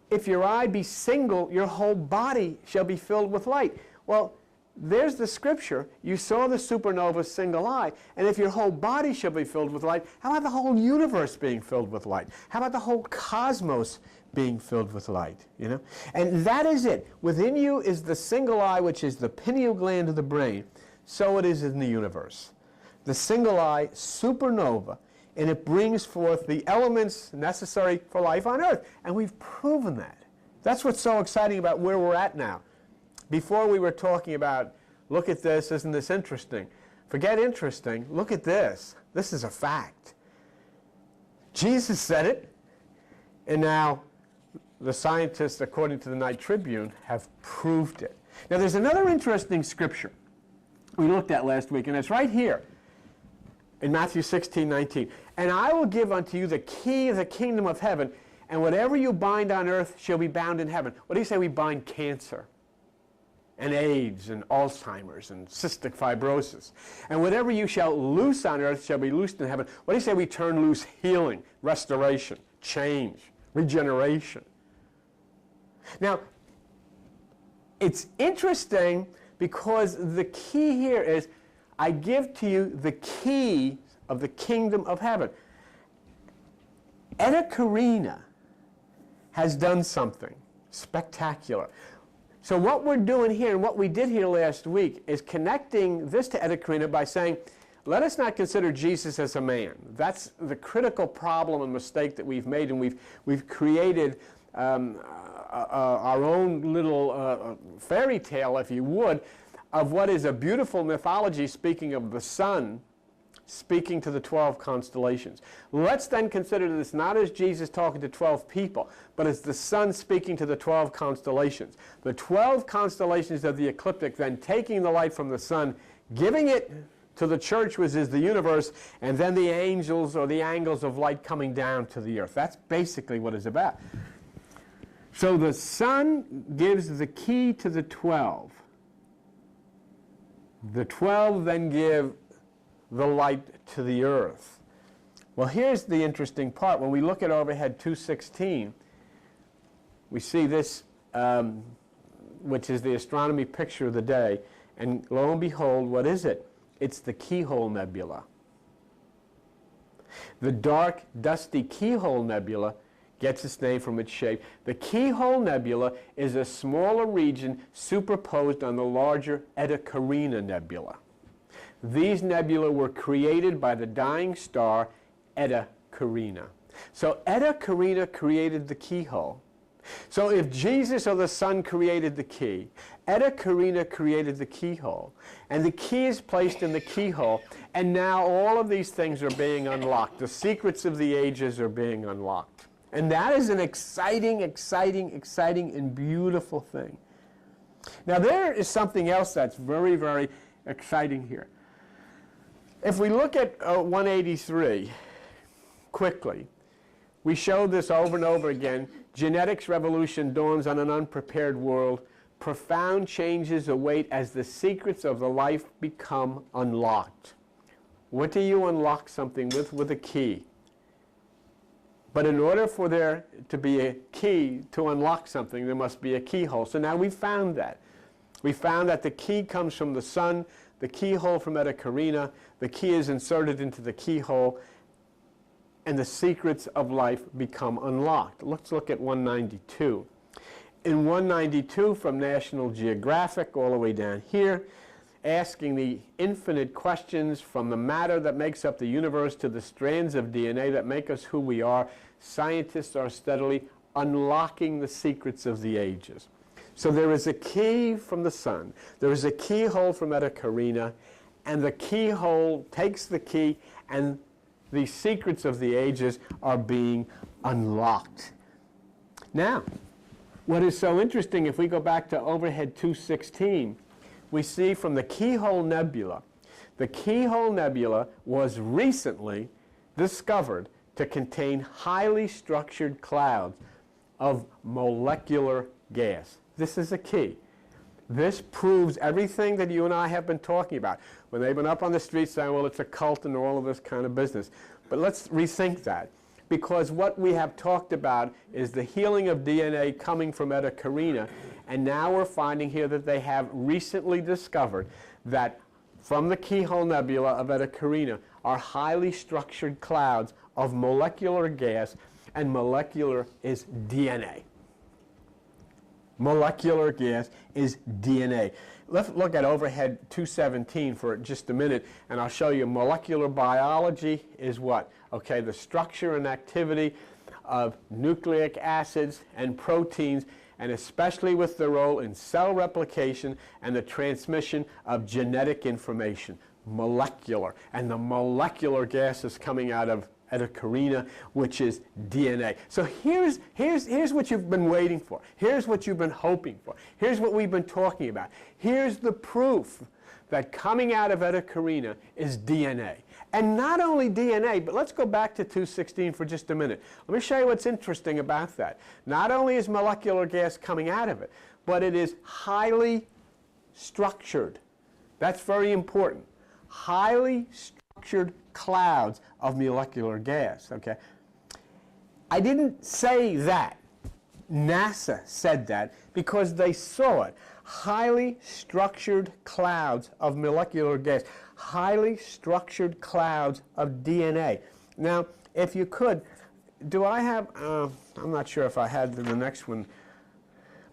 if your eye be single, your whole body shall be filled with light. Well, there's the scripture. You saw the supernova single eye, and if your whole body shall be filled with light, how about the whole universe being filled with light? How about the whole cosmos being filled with light? You know? And that is it. Within you is the single eye, which is the pineal gland of the brain. So it is in the universe. The single eye supernova, and it brings forth the elements necessary for life on Earth. And we've proven that. That's what's so exciting about where we're at now. Before we were talking about, look at this, isn't this interesting? Forget interesting, look at this. This is a fact. Jesus said it, and now the scientists, according to the Night Tribune, have proved it. Now there's another interesting scripture we looked at last week, and it's right here in Matthew 16:19. And I will give unto you the key of the kingdom of heaven, and whatever you bind on earth shall be bound in heaven. What do you say we bind cancer and AIDS and Alzheimer's and cystic fibrosis? And whatever you shall loose on earth shall be loosed in heaven. What do you say we turn loose healing, restoration, change, regeneration? Now, it's interesting because the key here is, I give to you the key of the kingdom of heaven. Etta Karina has done something spectacular. So what we're doing here, and what we did here last week, is connecting this to Etta Karina by saying, let us not consider Jesus as a man. That's the critical problem and mistake that we've made, and we've created our own little fairy tale, if you would, of what is a beautiful mythology speaking of the sun speaking to the 12 constellations. Let's then consider this not as Jesus talking to 12 people, but as the sun speaking to the 12 constellations. The 12 constellations of the ecliptic then taking the light from the sun, giving it to the church, which is the universe, and then the angels or the angles of light coming down to the earth. That's basically what it's about. So the sun gives the key to the 12. The 12 then give the light to the earth. Well, here's the interesting part. When we look at overhead 216, we see this, which is the astronomy picture of the day, and lo and behold, what is it? It's the Keyhole Nebula. The dark, dusty Keyhole Nebula gets its name from its shape. The Keyhole Nebula is a smaller region superposed on the larger Eta Carina Nebula. These nebulae were created by the dying star Eta Carina. So Eta Carina created the keyhole. So if Jesus or the sun created the key, Eta Carina created the keyhole. And the key is placed in the keyhole, and now all of these things are being unlocked. The secrets of the ages are being unlocked. And that is an exciting, exciting, exciting, and beautiful thing. Now there is something else that's very, very exciting here. If we look at 183 quickly, we show this over and over again. Genetics revolution dawns on an unprepared world. Profound changes await as the secrets of the life become unlocked. What do you unlock something with? With a key. But in order for there to be a key to unlock something, there must be a keyhole. So now we found that. We found that the key comes from the sun, the keyhole from Eta Carina. The key is inserted into the keyhole, and the secrets of life become unlocked. Let's look at 192. In 192 from National Geographic, all the way down here, asking the infinite questions from the matter that makes up the universe to the strands of DNA that make us who we are, scientists are steadily unlocking the secrets of the ages. So there is a key from the sun, there is a keyhole from Eta Carina, and the keyhole takes the key, and the secrets of the ages are being unlocked. Now, what is so interesting, if we go back to overhead 216, we see from the Keyhole Nebula, the Keyhole Nebula was recently discovered to contain highly structured clouds of molecular gas. This is a key. This proves everything that you and I have been talking about. When they've been up on the street saying, well, it's a cult and all of this kind of business. But let's rethink that. Because what we have talked about is the healing of DNA coming from Eta Carina, And now we're finding here that they have recently discovered that from the Keyhole Nebula of Eta Carina are highly structured clouds of molecular gas, and molecular is DNA. Molecular gas is DNA. Let's look at overhead 217 for just a minute, and I'll show you molecular biology is what? Okay, the structure and activity of nucleic acids and proteins, and especially with their role in cell replication and the transmission of genetic information. Molecular. And the molecular gases coming out of Eta Carina, which is DNA. So here's what you've been waiting for. Here's what you've been hoping for. Here's what we've been talking about. Here's the proof that coming out of Eta Carina is DNA. And not only DNA, but let's go back to 216 for just a minute. Let me show you what's interesting about that. Not only is molecular gas coming out of it, but it is highly structured. That's very important. Highly structured clouds of molecular gas, okay? I didn't say that. NASA said that because they saw it. Highly structured clouds of molecular gas. Highly structured clouds of DNA. Now, if you could, do I have, I'm not sure if I had the next one,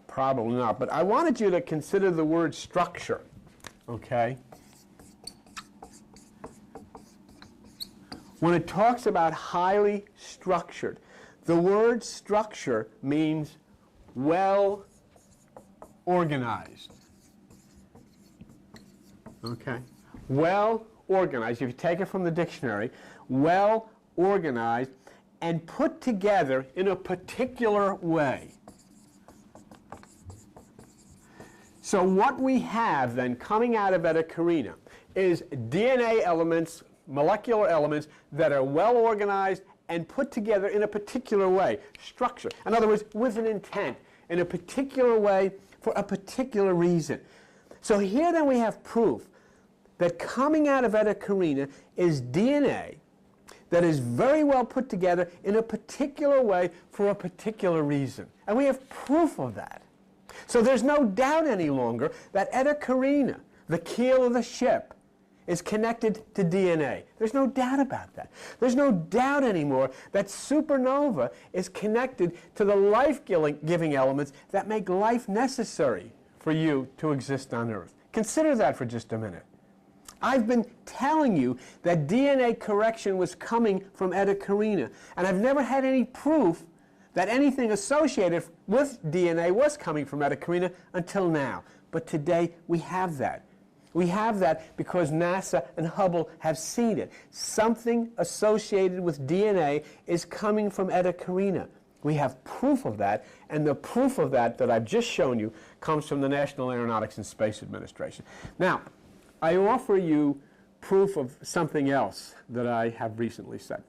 probably not, but I wanted you to consider the word structure, okay? When it talks about highly structured, the word structure means well organized. Okay? Well organized. If you take it from the dictionary, well organized and put together in a particular way. So what we have then coming out of Eta Carina is DNA elements, molecular elements that are well organized and put together in a particular way, structure. In other words, with an intent, in a particular way for a particular reason. So here then we have proof that coming out of Eta Carina is DNA that is very well put together in a particular way for a particular reason. And we have proof of that. So there's no doubt any longer that Eta Carina, the keel of the ship, is connected to DNA. There's no doubt about that. There's no doubt anymore that supernova is connected to the life-giving elements that make life necessary for you to exist on Earth. Consider that for just a minute. I've been telling you that DNA correction was coming from Eta Carina, and I've never had any proof that anything associated with DNA was coming from Eta Carina until now. But today we have that. We have that because NASA and Hubble have seen it. Something associated with DNA is coming from Eta Carina. We have proof of that, and the proof of that I've just shown you comes from the National Aeronautics and Space Administration. Now, I offer you proof of something else that I have recently said.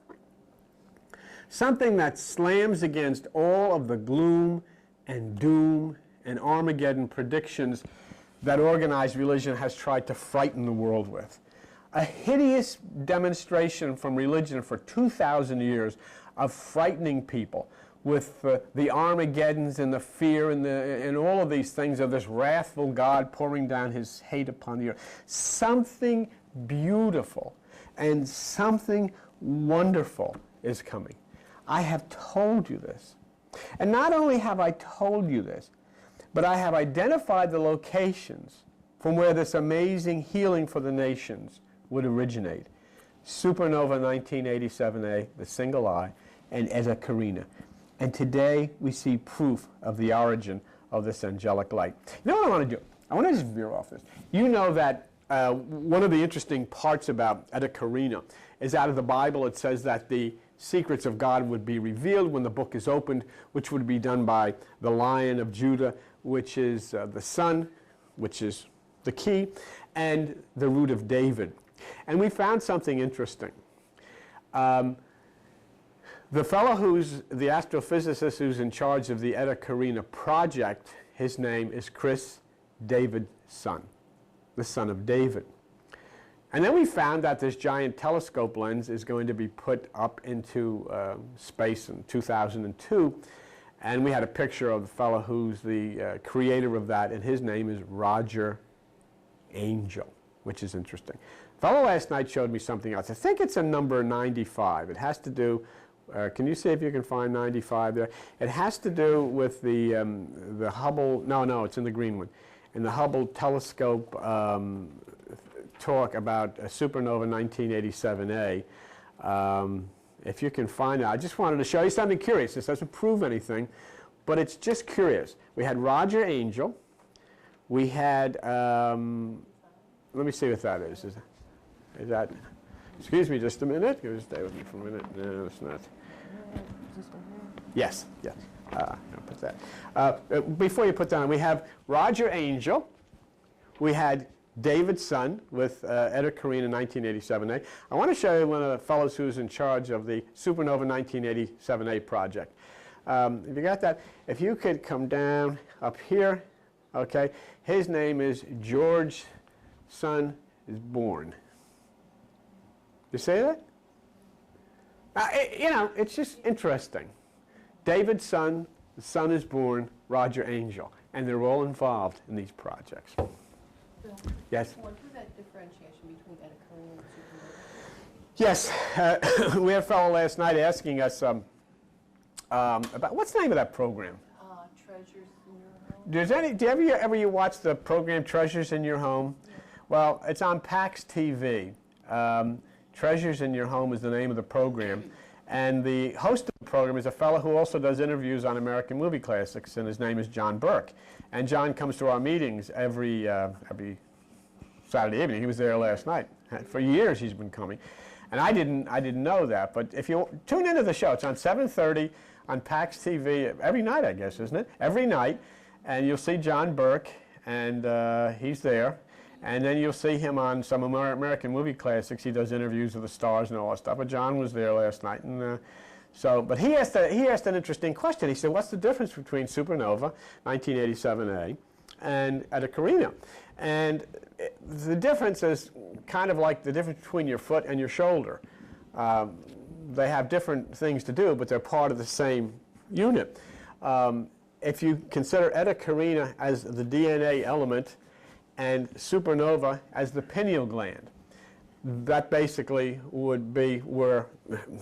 Something that slams against all of the gloom and doom and Armageddon predictions that organized religion has tried to frighten the world with. A hideous demonstration from religion for 2,000 years of frightening people with the Armageddons and the fear and all of these things of this wrathful God pouring down his hate upon the earth. Something beautiful and something wonderful is coming. I have told you this. And not only have I told you this, but I have identified the locations from where this amazing healing for the nations would originate. Supernova 1987A, the Single Eye, and Eta Carina. And today we see proof of the origin of this angelic light. You know what I want to do? I want to just veer off this. You know that one of the interesting parts about Eta Carina is out of the Bible it says that the secrets of God would be revealed when the book is opened, which would be done by the Lion of Judah, which is the Son, which is the key, and the root of David. And we found something interesting. The fellow who's the astrophysicist who's in charge of the Eta Carina project, his name is Chris David Son, the son of David. And then we found that this giant telescope lens is going to be put up into space in 2002. And we had a picture of the fellow who's the creator of that, and his name is Roger Angel, which is interesting. Fellow last night showed me something else. I think it's a number 95. It has to do, can you see if you can find 95 there? It has to do with the Hubble, no, it's in the green one, in the Hubble telescope talk about supernova 1987A. If you can find it, I just wanted to show you something curious. This doesn't prove anything, but it's just curious. We had Roger Angel. We had, let me see what that is. Is that, excuse me just a minute. You stay with me for a minute. No, it's not. Yes, yes. I'll put that. Before you put that on, we have Roger Angel. We had David's son with Etta Carina 1987A. I want to show you one of the fellows who's in charge of the Supernova 1987A project. If you got that, if you could come down up here, okay, his name is George Son is Born. You say that? You know, it's just interesting. David's son, the son is born, Roger Angel, and they're all involved in these projects. Bill, Yes? what is that differentiation between Etta Carina and supernova? Yes, we had a fellow last night asking us about, what's the name of that program? Treasures in Your Home? Do you ever you watch the program Treasures in Your Home? Yeah. Well, it's on PAX TV. Treasures in Your Home is the name of the program. And the host of the program is a fellow who also does interviews on American movie classics, and his name is John Burke. And John comes to our meetings every Saturday evening. He was there last night. For years he's been coming. And I didn't know that, but if you tune into the show, it's on 7:30 on PAX TV every night, I guess, isn't it? Every night, and you'll see John Burke, and he's there. And then you'll see him on some American movie classics. He does interviews with the stars and all that stuff. But John was there last night, and but he asked an interesting question. He said, "What's the difference between Supernova 1987A and Etta Carina?" And the difference is kind of like the difference between your foot and your shoulder. They have different things to do, but they're part of the same unit. If you consider Etta Carina as the DNA element, and supernova as the pineal gland, that basically would be where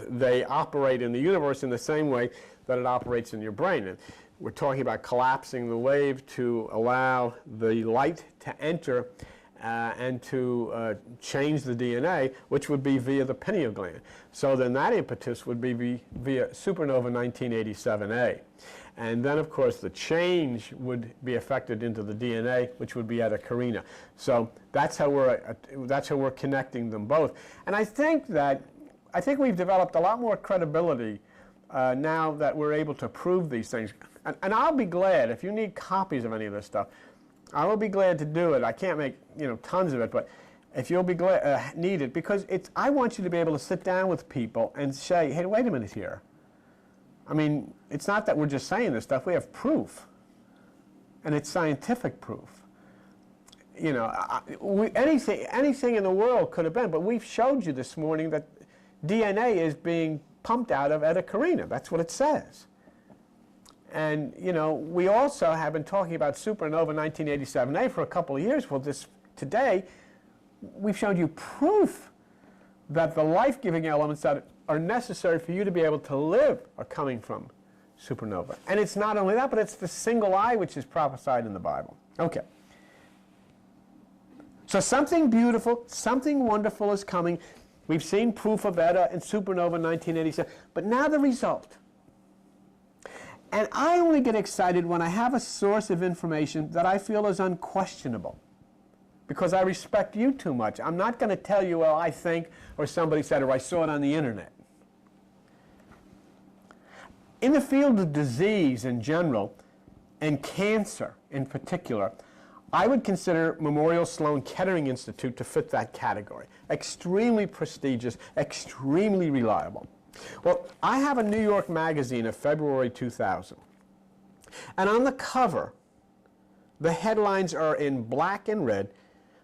they operate in the universe in the same way that it operates in your brain. And we're talking about collapsing the wave to allow the light to enter and to change the DNA, which would be via the pineal gland. So then that impetus would be via supernova 1987A. And then, of course, the change would be affected into the DNA, which would be Etta Carina. So that's how we're connecting them both. And I think we've developed a lot more credibility now that we're able to prove these things. And I'll be glad if you need copies of any of this stuff. I will be glad to do it. I can't make tons of it, but if you'll be glad need it, because I want you to be able to sit down with people and say, hey, wait a minute here. I mean, it's not that we're just saying this stuff. We have proof, and it's scientific proof. Anything in the world could have been, but we've showed you this morning that DNA is being pumped out of Etta Carina. That's what it says. And, we also have been talking about supernova 1987A for a couple of years. Well, today, we've shown you proof that the life-giving elements that are necessary for you to be able to live are coming from supernova. And it's not only that, but it's the single eye which is prophesied in the Bible. Okay. So something beautiful, something wonderful is coming. We've seen proof of Etta and supernova 1987. But now the result. And I only get excited when I have a source of information that I feel is unquestionable, because I respect you too much. I'm not going to tell you, well, I think, or somebody said, or I saw it on the internet. In the field of disease in general, and cancer in particular, I would consider Memorial Sloan Kettering Institute to fit that category. Extremely prestigious, extremely reliable. Well, I have a New York magazine of February 2000. And on the cover, the headlines are in black and red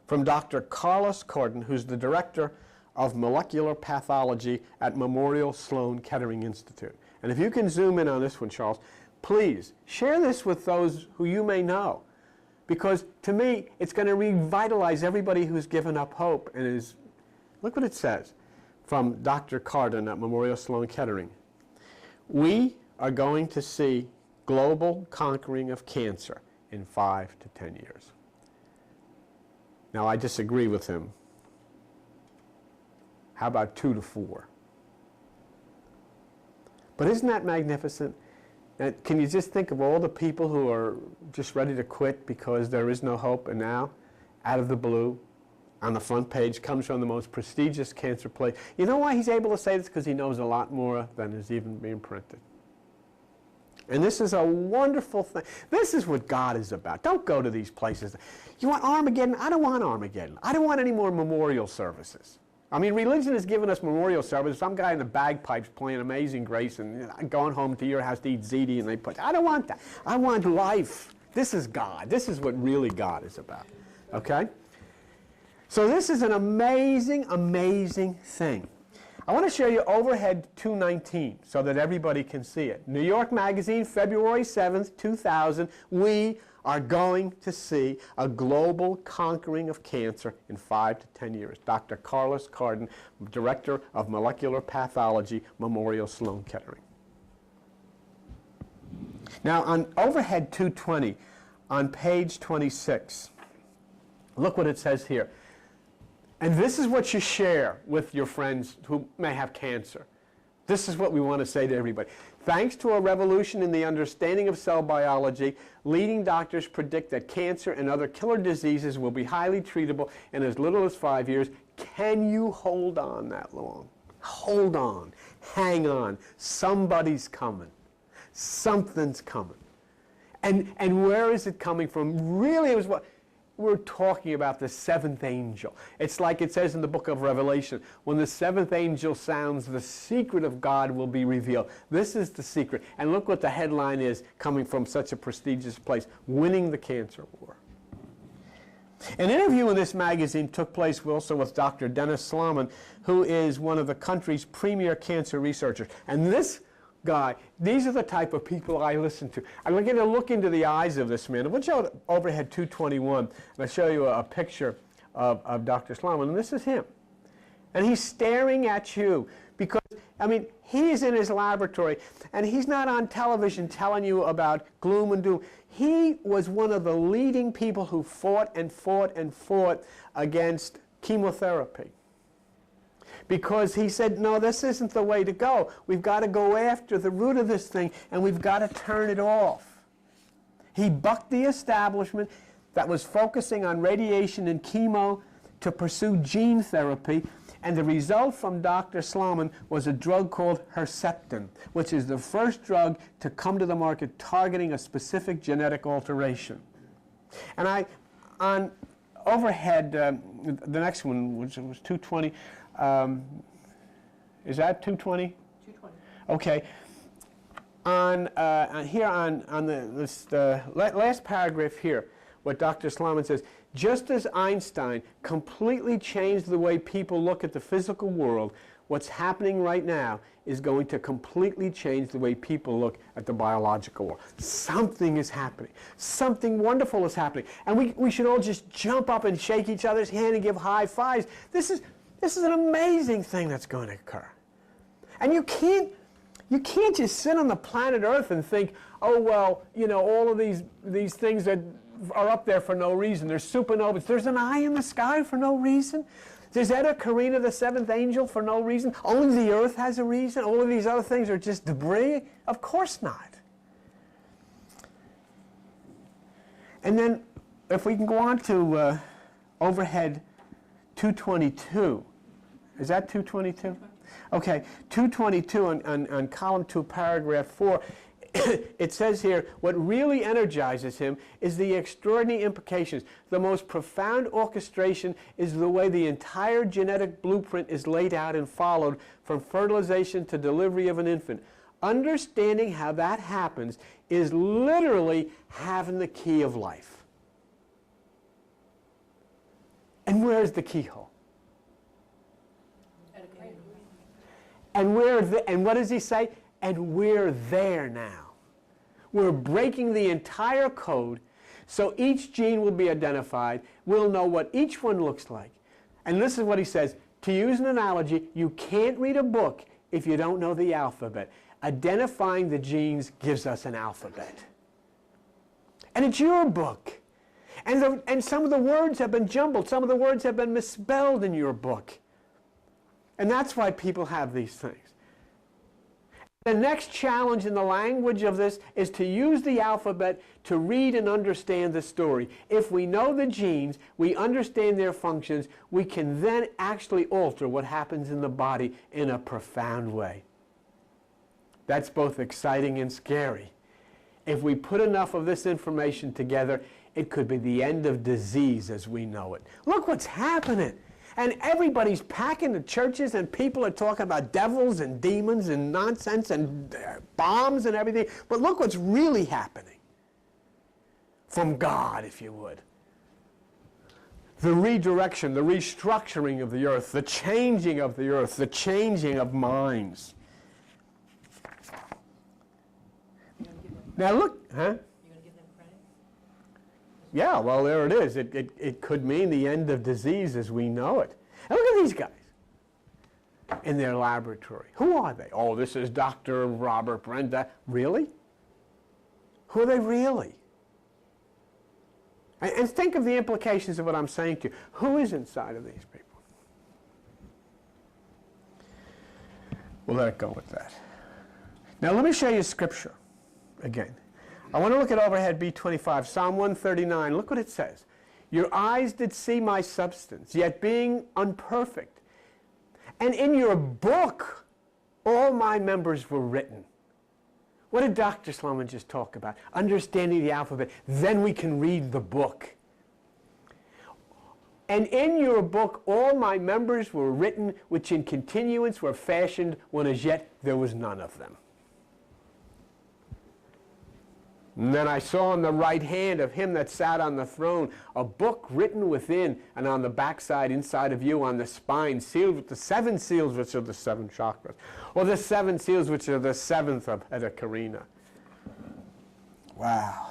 from Dr. Carlos Corden, who's the director of molecular pathology at Memorial Sloan Kettering Institute. And if you can zoom in on this one, Charles, please share this with those who you may know. Because to me, it's going to revitalize everybody who's given up hope and is, look what it says from Dr. Carden at Memorial Sloan Kettering. We are going to see global conquering of cancer in 5 to 10 years. Now, I disagree with him. How about 2 to 4? But isn't that magnificent? And can you just think of all the people who are just ready to quit because there is no hope, and now, out of the blue, on the front page, comes from the most prestigious cancer place. You know why he's able to say this? Because he knows a lot more than is even being printed. And this is a wonderful thing. This is what God is about. Don't go to these places. You want Armageddon? I don't want Armageddon. I don't want any more memorial services. I mean, religion has given us memorial services. Some guy in the bagpipes playing Amazing Grace and going home to your house to eat ziti and they put, I don't want that. I want life. This is God. This is what really God is about. Okay? So this is an amazing, amazing thing. I want to show you overhead 219 so that everybody can see it. New York Magazine, February 7th, 2000. We are going to see a global conquering of cancer in 5 to 10 years. Dr. Carlos Carden, Director of Molecular Pathology, Memorial Sloan Kettering. Now on overhead 220, on page 26, look what it says here. And this is what you share with your friends who may have cancer. This is what we want to say to everybody. Thanks to a revolution in the understanding of cell biology, leading doctors predict that cancer and other killer diseases will be highly treatable in as little as 5 years. Can you hold on that long? Hold on. Hang on. Somebody's coming. Something's coming. And where is it coming from? Really, it was what... We're talking about the seventh angel. It's like it says in the book of Revelation, when the seventh angel sounds, the secret of God will be revealed. This is the secret. And look what the headline is coming from such a prestigious place, Winning the Cancer War. An interview in this magazine took place also with Dr. Dennis Sloman, who is one of the country's premier cancer researchers. And this guy, these are the type of people I listen to. I'm going to look into the eyes of this man. I'm going to show overhead 221, and I'll show you a picture of Dr. Sloman, and this is him. And he's staring at you because, I mean, he's in his laboratory, and he's not on television telling you about gloom and doom. He was one of the leading people who fought and fought and fought against chemotherapy. Because he said, no, this isn't the way to go. We've got to go after the root of this thing, and we've got to turn it off. He bucked the establishment that was focusing on radiation and chemo to pursue gene therapy, and the result from Dr. Sloman was a drug called Herceptin, which is the first drug to come to the market targeting a specific genetic alteration. And on overhead, the next one, which was 220, is that 220? 220. Okay. Here on the last paragraph here, what Dr. Sloman says, just as Einstein completely changed the way people look at the physical world, what's happening right now is going to completely change the way people look at the biological world. Something is happening. Something wonderful is happening. And we should all just jump up and shake each other's hand and give high fives. This is an amazing thing that's going to occur. And you can't just sit on the planet Earth and think, oh, well, you know, all of these things that are up there for no reason. There's supernovas. There's an eye in the sky for no reason. There's Eta Carina, the seventh angel, for no reason. Only the Earth has a reason. All of these other things are just debris. Of course not. And then, if we can go on to overhead 222. Is that 222? Okay, 222 on column 2, paragraph 4. It says here, what really energizes him is the extraordinary implications. The most profound orchestration is the way the entire genetic blueprint is laid out and followed from fertilization to delivery of an infant. Understanding how that happens is literally having the key of life. And where's the keyhole? And what does he say? And we're there now. We're breaking the entire code, so each gene will be identified. We'll know what each one looks like. And this is what he says. To use an analogy, you can't read a book if you don't know the alphabet. Identifying the genes gives us an alphabet. And it's your book. And some of the words have been jumbled. Some of the words have been misspelled in your book. And that's why people have these things. The next challenge in the language of this is to use the alphabet to read and understand the story. If we know the genes, we understand their functions, we can then actually alter what happens in the body in a profound way. That's both exciting and scary. If we put enough of this information together, it could be the end of disease as we know it. Look what's happening. And everybody's packing the churches, and people are talking about devils and demons and nonsense and bombs and everything. But look what's really happening. From God, if you would. The redirection, the restructuring of the earth, the changing of the earth, the changing of minds. Now look, huh? You going to give them credit? Yeah, well, there it is. It could mean the end of disease as we know it. And look at these guys in their laboratory. Who are they? Oh, this is Dr. Robert Brenda. Really? Who are they really? And think of the implications of what I'm saying to you. Who is inside of these people? We'll let it go with that. Now let me show you scripture again. I want to look at overhead B25, Psalm 139. Look what it says. Your eyes did see my substance, yet being unperfect. And in your book, all my members were written. What did Dr. Sloman just talk about? Understanding the alphabet. Then we can read the book. And in your book, all my members were written, which in continuance were fashioned when as yet there was none of them. And then I saw on the right hand of him that sat on the throne a book written within and on the backside inside of you on the spine, sealed with the 7 seals, which are the 7 chakras, or the 7 seals, which are the 7th of Eta Carina. Wow.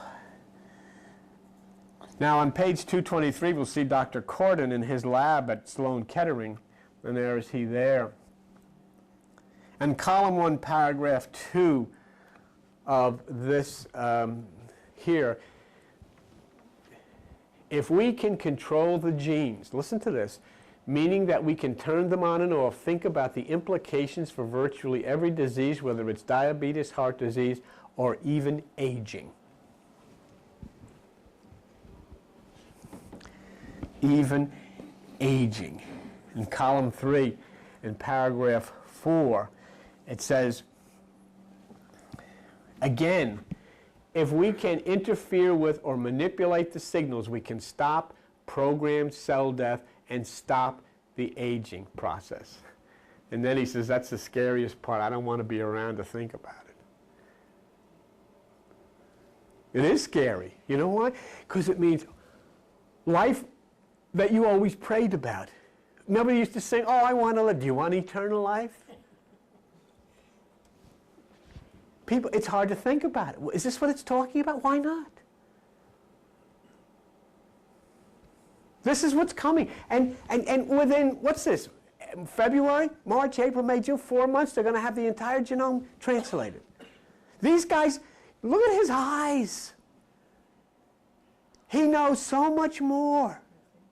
Now on page 223, we'll see Dr. Corden in his lab at Sloan Kettering, and there is he there. And column 1, paragraph 2, of this here, if we can control the genes, listen to this, meaning that we can turn them on and off, think about the implications for virtually every disease, whether it's diabetes, heart disease, or even aging. Even aging. In column 3, in paragraph 4, it says, again, if we can interfere with or manipulate the signals, we can stop programmed cell death and stop the aging process. And then he says, that's the scariest part. I don't want to be around to think about it. It is scary. You know why? Because it means life that you always prayed about. Nobody used to say, oh, I want to live. Do you want eternal life? People, it's hard to think about it. Is this what it's talking about? Why not? This is what's coming. And within, what's this? February, March, April, May, June, 4 months, they're going to have the entire genome translated. These guys, look at his eyes. He knows so much more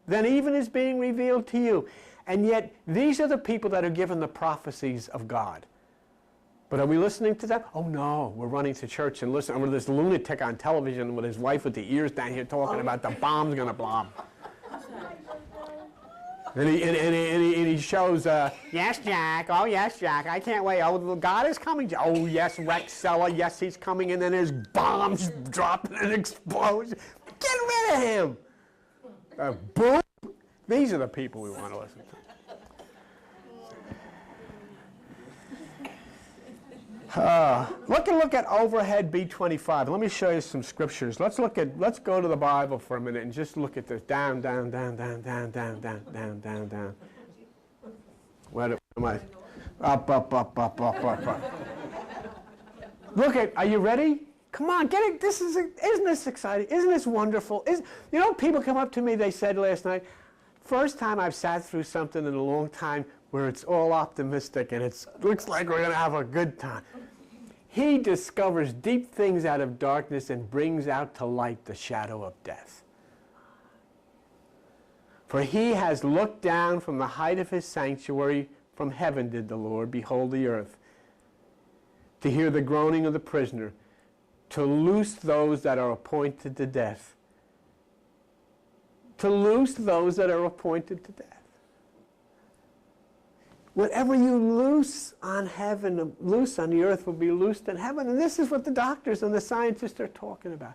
than even is being revealed to you. And yet, these are the people that are given the prophecies of God. But are we listening to that? Oh no, we're running to church and listening. I'm this lunatic on television with his wife with the ears down here talking about the bomb's going to blow. And he shows, yes, Jack, oh, yes, Jack, I can't wait. Oh, God is coming. Oh, yes, Rex Sella, yes, he's coming. And then there's bombs dropping and explosions. Get rid of him. Boom. These are the people we want to listen to. Look at overhead B25. Let me show you some scriptures. Let's go to the Bible for a minute and just look at this. Down, down, down, down, down, down, down, down, down, down. Where am I? Up, up, up, up, up, up, up. Look at, are you ready? Come on, get it. Isn't this exciting? Isn't this wonderful? You know, people come up to me, they said last night, first time I've sat through something in a long time where it's all optimistic and it looks like we're going to have a good time. He discovers deep things out of darkness and brings out to light the shadow of death. For he has looked down from the height of his sanctuary, from heaven did the Lord behold the earth, to hear the groaning of the prisoner, to loose those that are appointed to death. To loose those that are appointed to death. Whatever you loose on heaven, loose on the earth will be loosed in heaven. And this is what the doctors and the scientists are talking about.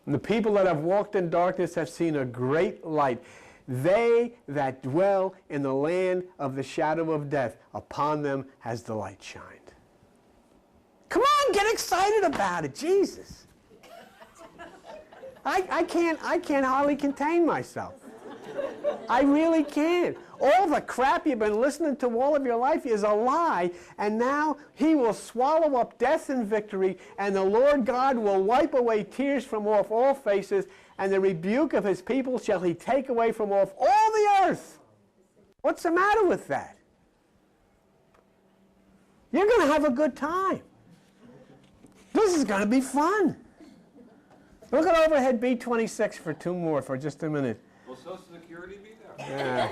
And the people that have walked in darkness have seen a great light. They that dwell in the land of the shadow of death, upon them has the light shined. Come on, get excited about it, Jesus. I can't hardly contain myself. I really can't. All the crap you've been listening to all of your life is a lie, and now he will swallow up death in victory, and the Lord God will wipe away tears from off all faces, and the rebuke of his people shall he take away from off all the earth. What's the matter with that? You're going to have a good time. This is going to be fun. Look at overhead B26 for two more for just a minute. Will Social Security be there? Yeah.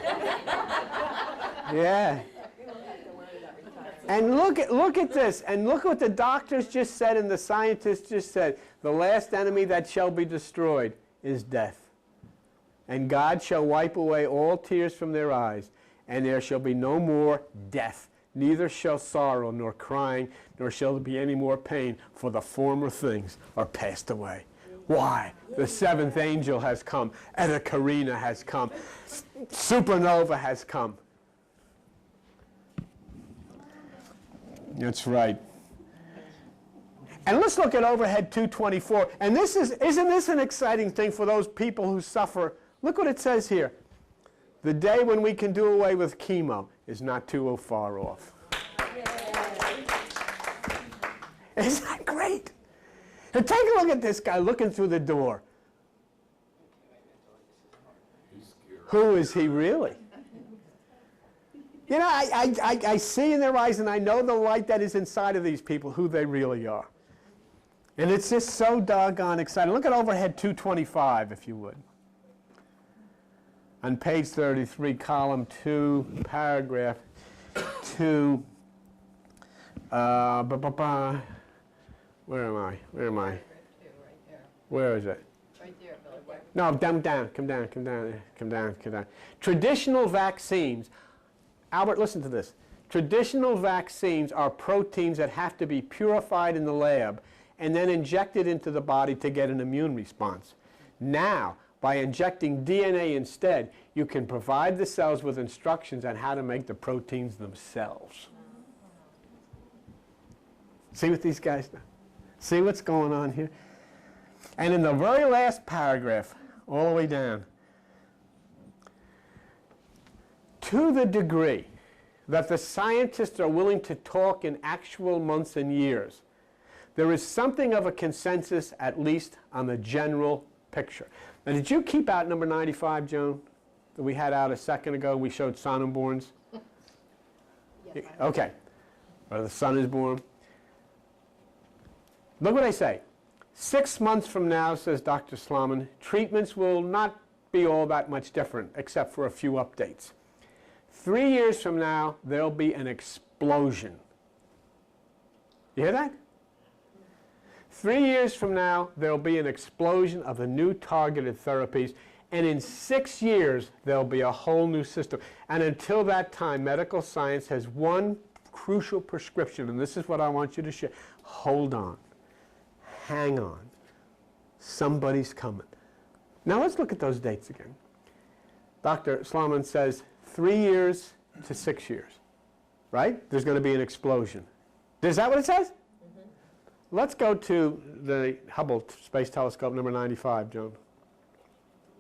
Yeah. And look at this, and look what the doctors just said and the scientists just said. The last enemy that shall be destroyed is death. And God shall wipe away all tears from their eyes, and there shall be no more death. Neither shall sorrow, nor crying, nor shall there be any more pain, for the former things are passed away. Why? The seventh angel has come. Eta Carina has come. Supernova has come. That's right. And let's look at overhead 224. And isn't this an exciting thing for those people who suffer? Look what it says here. The day when we can do away with chemo is not too far off. Isn't that great? And take a look at this guy looking through the door. Who is he really? You know, I see in their eyes and I know the light that is inside of these people, who they really are. And it's just so doggone exciting. Look at overhead 225, if you would. On page 33, column 2, paragraph 2. Where am I? Where is it? Right there, Billy. No, come down. Traditional vaccines, Albert, listen to this. Traditional vaccines are proteins that have to be purified in the lab and then injected into the body to get an immune response. Now, by injecting DNA instead, you can provide the cells with instructions on how to make the proteins themselves. See what these guys do? See what's going on here? And in the very last paragraph, all the way down, to the degree that the scientists are willing to talk in actual months and years, there is something of a consensus, at least on the general picture. Now, did you keep out number 95, Joan, that we had out a second ago? We showed Sonnenborn's. Yes, Okay. Or the sun is born. Look what I say. 6 months from now, says Dr. Sloman, treatments will not be all that much different, except for a few updates. 3 years from now, there'll be an explosion. You hear that? 3 years from now, there'll be an explosion of the new targeted therapies, and in 6 years, there'll be a whole new system. And until that time, medical science has one crucial prescription, and this is what I want you to share. Hold on. Hang on. Somebody's coming. Now let's look at those dates again. Dr. Sloman says 3 years to 6 years, right? There's going to be an explosion. Is that what it says? Mm-hmm. Let's go to the Hubble Space Telescope number 95, Joan. You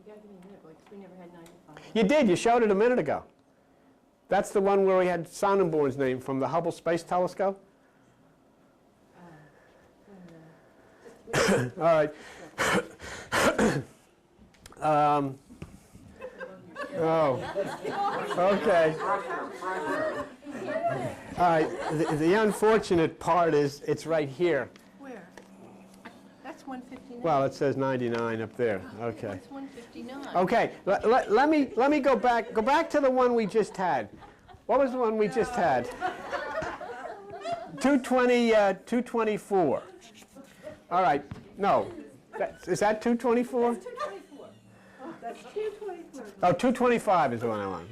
gotta give me a minute, boy, 'cause we never had 95. You did. You showed it a minute ago. That's the one where we had Sonnenborn's name from the Hubble Space Telescope. All right. Okay. All right. The unfortunate part is it's right here. Where? That's 159. Well, it says 99 up there. Okay. That's 159. Okay. Let me go back. Go back to the one we just had. What was the one we just had? 224. All right. No. Is that 224? That's 224. That's 224. Oh, 225 is the one I want.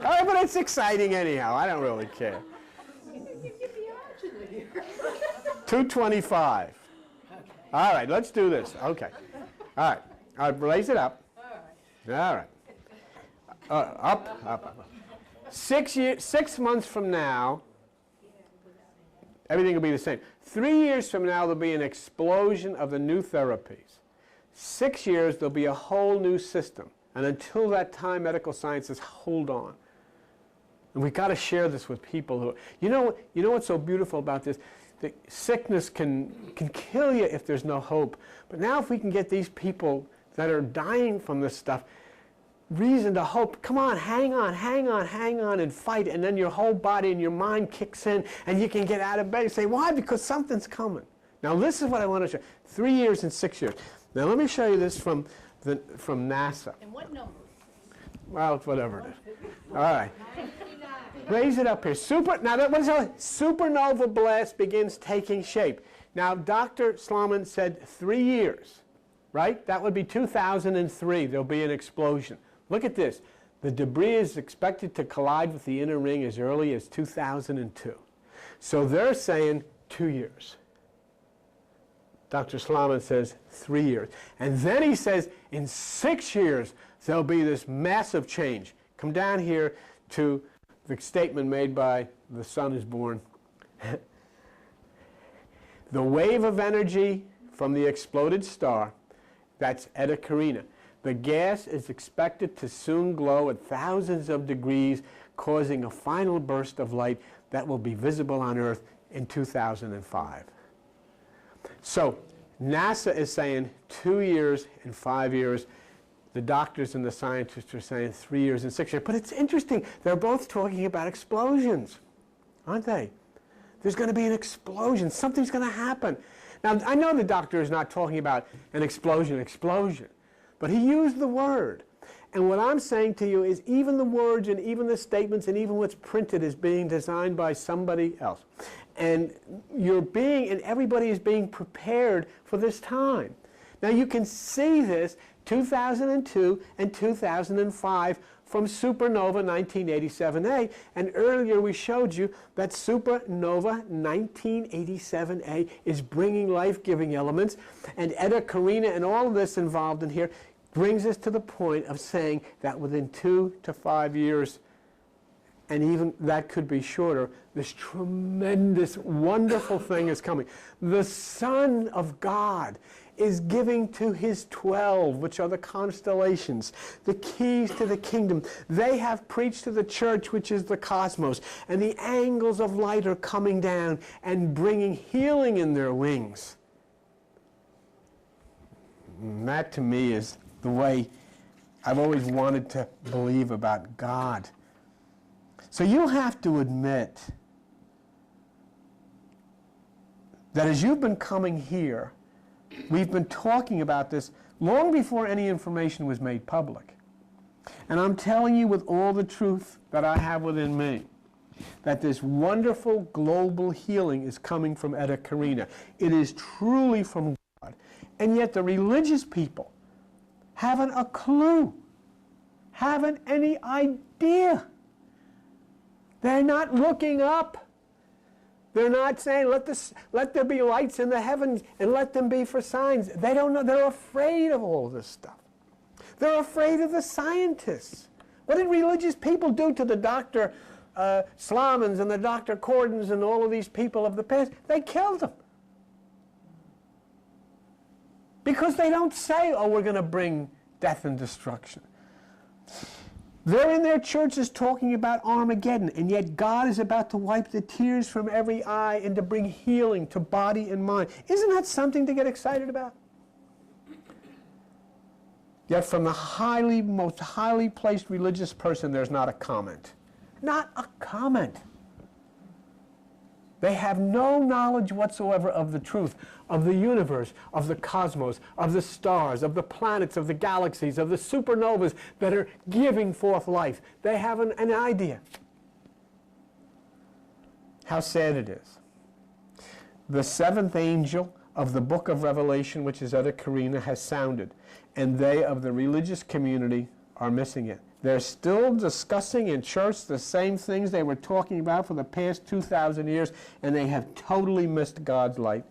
All right, but it's exciting anyhow. I don't really care. You give the option here. 225. All right, let's do this. Okay. All right. Raise it up. All right. Up. 6 months from now, everything will be the same. 3 years from now, there'll be an explosion of the new therapies. 6 years, there'll be a whole new system. And until that time, medical sciences hold on. And we've got to share this with people who, you know what's so beautiful about this? The sickness can kill you if there's no hope. But now if we can get these people that are dying from this stuff reason to hope, come on, hang on, and fight, and then your whole body and your mind kicks in, and you can get out of bed and say, why? Because something's coming. Now this is what I want to show. 3 years and 6 years. Now let me show you this from NASA. And what number? Well, whatever it is. All right. Raise it up here. Supernova blast begins taking shape. Now, Dr. Sloman said 3 years, right? That would be 2003. There'll be an explosion. Look at this. The debris is expected to collide with the inner ring as early as 2002. So they're saying 2 years. Dr. Sloman says 3 years. And then he says in 6 years, there'll be this massive change. Come down here to the statement made by the sun is born. The wave of energy from the exploded star, that's Eta Carina. The gas is expected to soon glow at thousands of degrees, causing a final burst of light that will be visible on Earth in 2005. So NASA is saying 2 years and 5 years. The doctors and the scientists are saying 3 years and 6 years. But it's interesting. They're both talking about explosions, aren't they? There's going to be an explosion. Something's going to happen. Now, I know the doctor is not talking about an explosion, but he used the word. And what I'm saying to you is even the words and even the statements and even what's printed is being designed by somebody else. And everybody is being prepared for this time. Now, you can see this 2002 and 2005 from supernova 1987A, and earlier we showed you that supernova 1987A is bringing life-giving elements, and Eta Carina and all of this involved in here brings us to the point of saying that within 2 to 5 years, and even that could be shorter, this tremendous, wonderful thing is coming. The Son of God is giving to his 12, which are the constellations, the keys to the kingdom. They have preached to the church, which is the cosmos, and the angels of light are coming down and bringing healing in their wings. And that to me is the way I've always wanted to believe about God. So you have to admit that as you've been coming here, we've been talking about this long before any information was made public. And I'm telling you with all the truth that I have within me, that this wonderful global healing is coming from Eta Carina. It is truly from God. And yet the religious people haven't a clue, haven't any idea. They're not looking up. They're not saying, let there be lights in the heavens and let them be for signs. They don't know. They're afraid of all this stuff. They're afraid of the scientists. What did religious people do to the Dr. Slomans and the Dr. Cordons and all of these people of the past? They killed them. Because they don't say, oh, we're going to bring death and destruction. They're in their churches talking about Armageddon, and yet God is about to wipe the tears from every eye and to bring healing to body and mind. Isn't that something to get excited about? Yet from the most highly placed religious person, there's not a comment. Not a comment. They have no knowledge whatsoever of the truth, of the universe, of the cosmos, of the stars, of the planets, of the galaxies, of the supernovas that are giving forth life. They have an idea. How sad it is. The seventh angel of the book of Revelation, which is Eta Carina, has sounded, and they of the religious community are missing it. They're still discussing in church the same things they were talking about for the past 2,000 years, and they have totally missed God's light.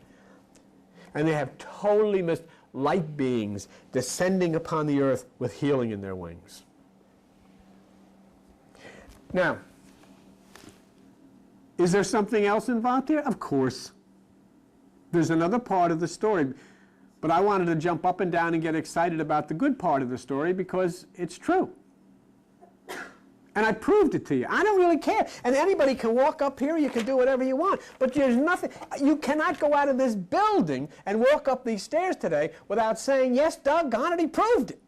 And they have totally missed light beings descending upon the earth with healing in their wings. Now, is there something else involved here? Of course. There's another part of the story, but I wanted to jump up and down and get excited about the good part of the story because it's true. And I proved it to you. I don't really care. And anybody can walk up here, you can do whatever you want. But there's nothing, you cannot go out of this building and walk up these stairs today without saying, yes, doggone it, he proved it.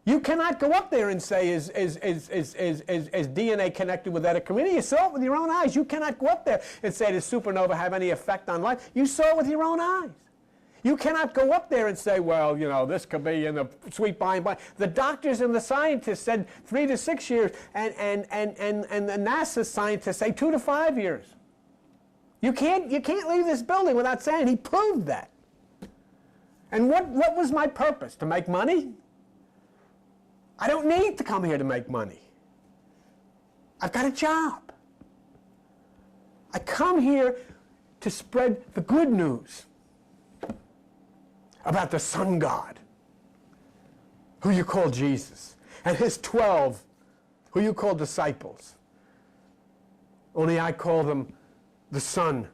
You cannot go up there and say, is DNA connected with Eta Carina? You saw it with your own eyes. You cannot go up there and say, does supernova have any effect on life? You saw it with your own eyes. You cannot go up there and say, well, you know, this could be in the sweet by and by. The doctors and the scientists said 3 to 6 years, and the NASA scientists say 2 to 5 years. You can't leave this building without saying he proved that. And what was my purpose? To make money? I don't need to come here to make money. I've got a job. I come here to spread the good news about the sun god, who you call Jesus, and his 12, who you call disciples. Only I call them the sun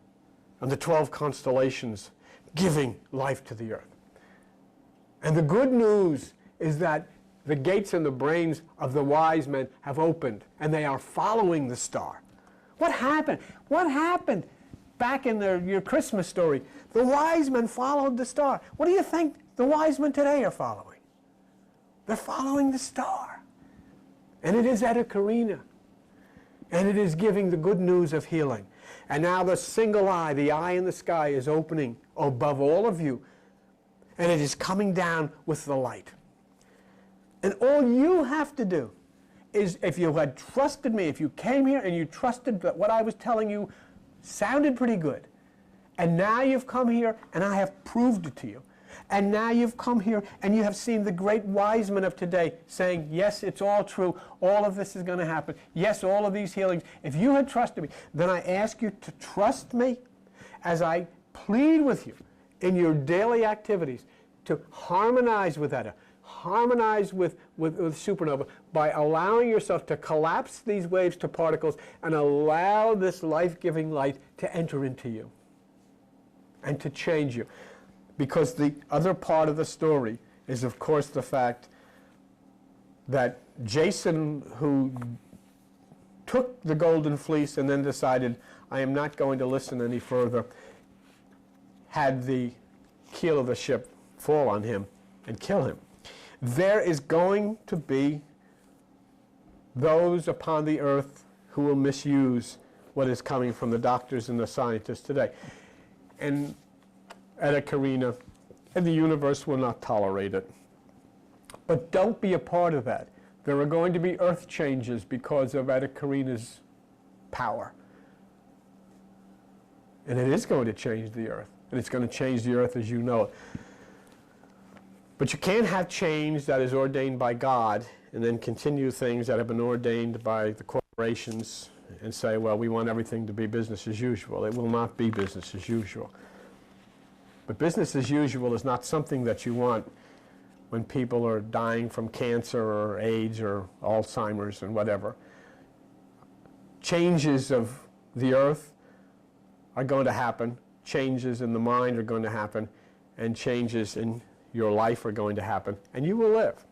and the 12 constellations giving life to the earth. And the good news is that the gates and the brains of the wise men have opened, and they are following the star. What happened? What happened? Back in your Christmas story, the wise men followed the star. What do you think the wise men today are following? They're following the star. And it is Eta Carina. And it is giving the good news of healing. And now the single eye, the eye in the sky, is opening above all of you. And it is coming down with the light. And all you have to do is, if you had trusted me, if you came here and you trusted that what I was telling you sounded pretty good, and now you've come here and I have proved it to you, and now you've come here and you have seen the great wise men of today saying, yes, it's all true, all of this is going to happen, yes, all of these healings. If you had trusted me, then I ask you to trust me as I plead with you in your daily activities to harmonize with Eta, harmonize with supernova by allowing yourself to collapse these waves to particles and allow this life-giving light to enter into you and to change you. Because the other part of the story is, of course, the fact that Jason, who took the golden fleece and then decided, I am not going to listen any further, had the keel of the ship fall on him and kill him. There is going to be those upon the earth who will misuse what is coming from the doctors and the scientists today. And Eta Carina and the universe will not tolerate it. But don't be a part of that. There are going to be earth changes because of Eta Carina's power. And it is going to change the earth. And it's going to change the earth as you know it. But you can't have change that is ordained by God and then continue things that have been ordained by the corporations and say, well, we want everything to be business as usual. It will not be business as usual. But business as usual is not something that you want when people are dying from cancer or AIDS or Alzheimer's and whatever. Changes of the earth are going to happen. Changes in the mind are going to happen. And changes in your life are going to happen, and you will live.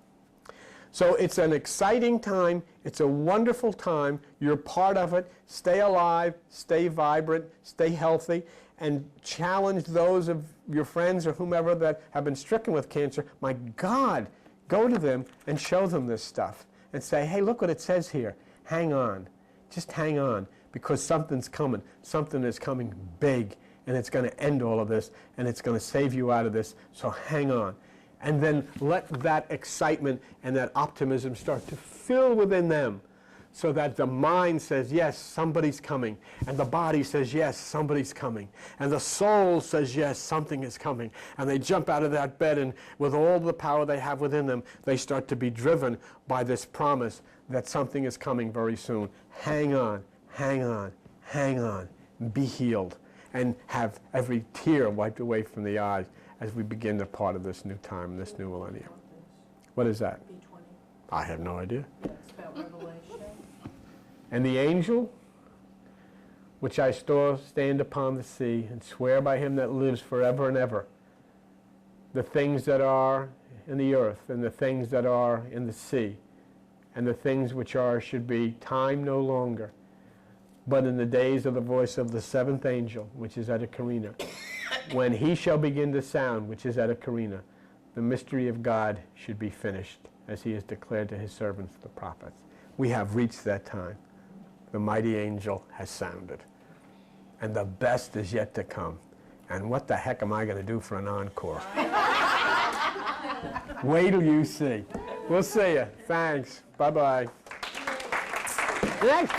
So it's an exciting time. It's a wonderful time. You're part of it. Stay alive, stay vibrant, stay healthy, and challenge those of your friends or whomever that have been stricken with cancer. My God, go to them and show them this stuff and say, hey, look what it says here. Hang on. Just hang on, because something's coming. Something is coming big, and it's going to end all of this, and it's going to save you out of this. So hang on. And then let that excitement and that optimism start to fill within them, so that the mind says, yes, somebody's coming. And the body says, yes, somebody's coming. And the soul says, yes, something is coming. And they jump out of that bed, and with all the power they have within them, they start to be driven by this promise that something is coming very soon. Hang on, hang on, hang on. Be healed. And have every tear wiped away from the eyes as we begin the part of this new time, this new millennium. What is that? B20. I have no idea. It's about Revelation. And the angel, which I saw stand upon the sea, and swear by him that lives forever and ever, the things that are in the earth, and the things that are in the sea, and the things which are should be time no longer, but in the days of the voice of the seventh angel, which is at a carina, when he shall begin to sound, which is at a carina, the mystery of God should be finished, as he has declared to his servants, the prophets. We have reached that time. The mighty angel has sounded. And the best is yet to come. And what the heck am I going to do for an encore? Wait till you see. We'll see you. Thanks. Bye-bye. Next.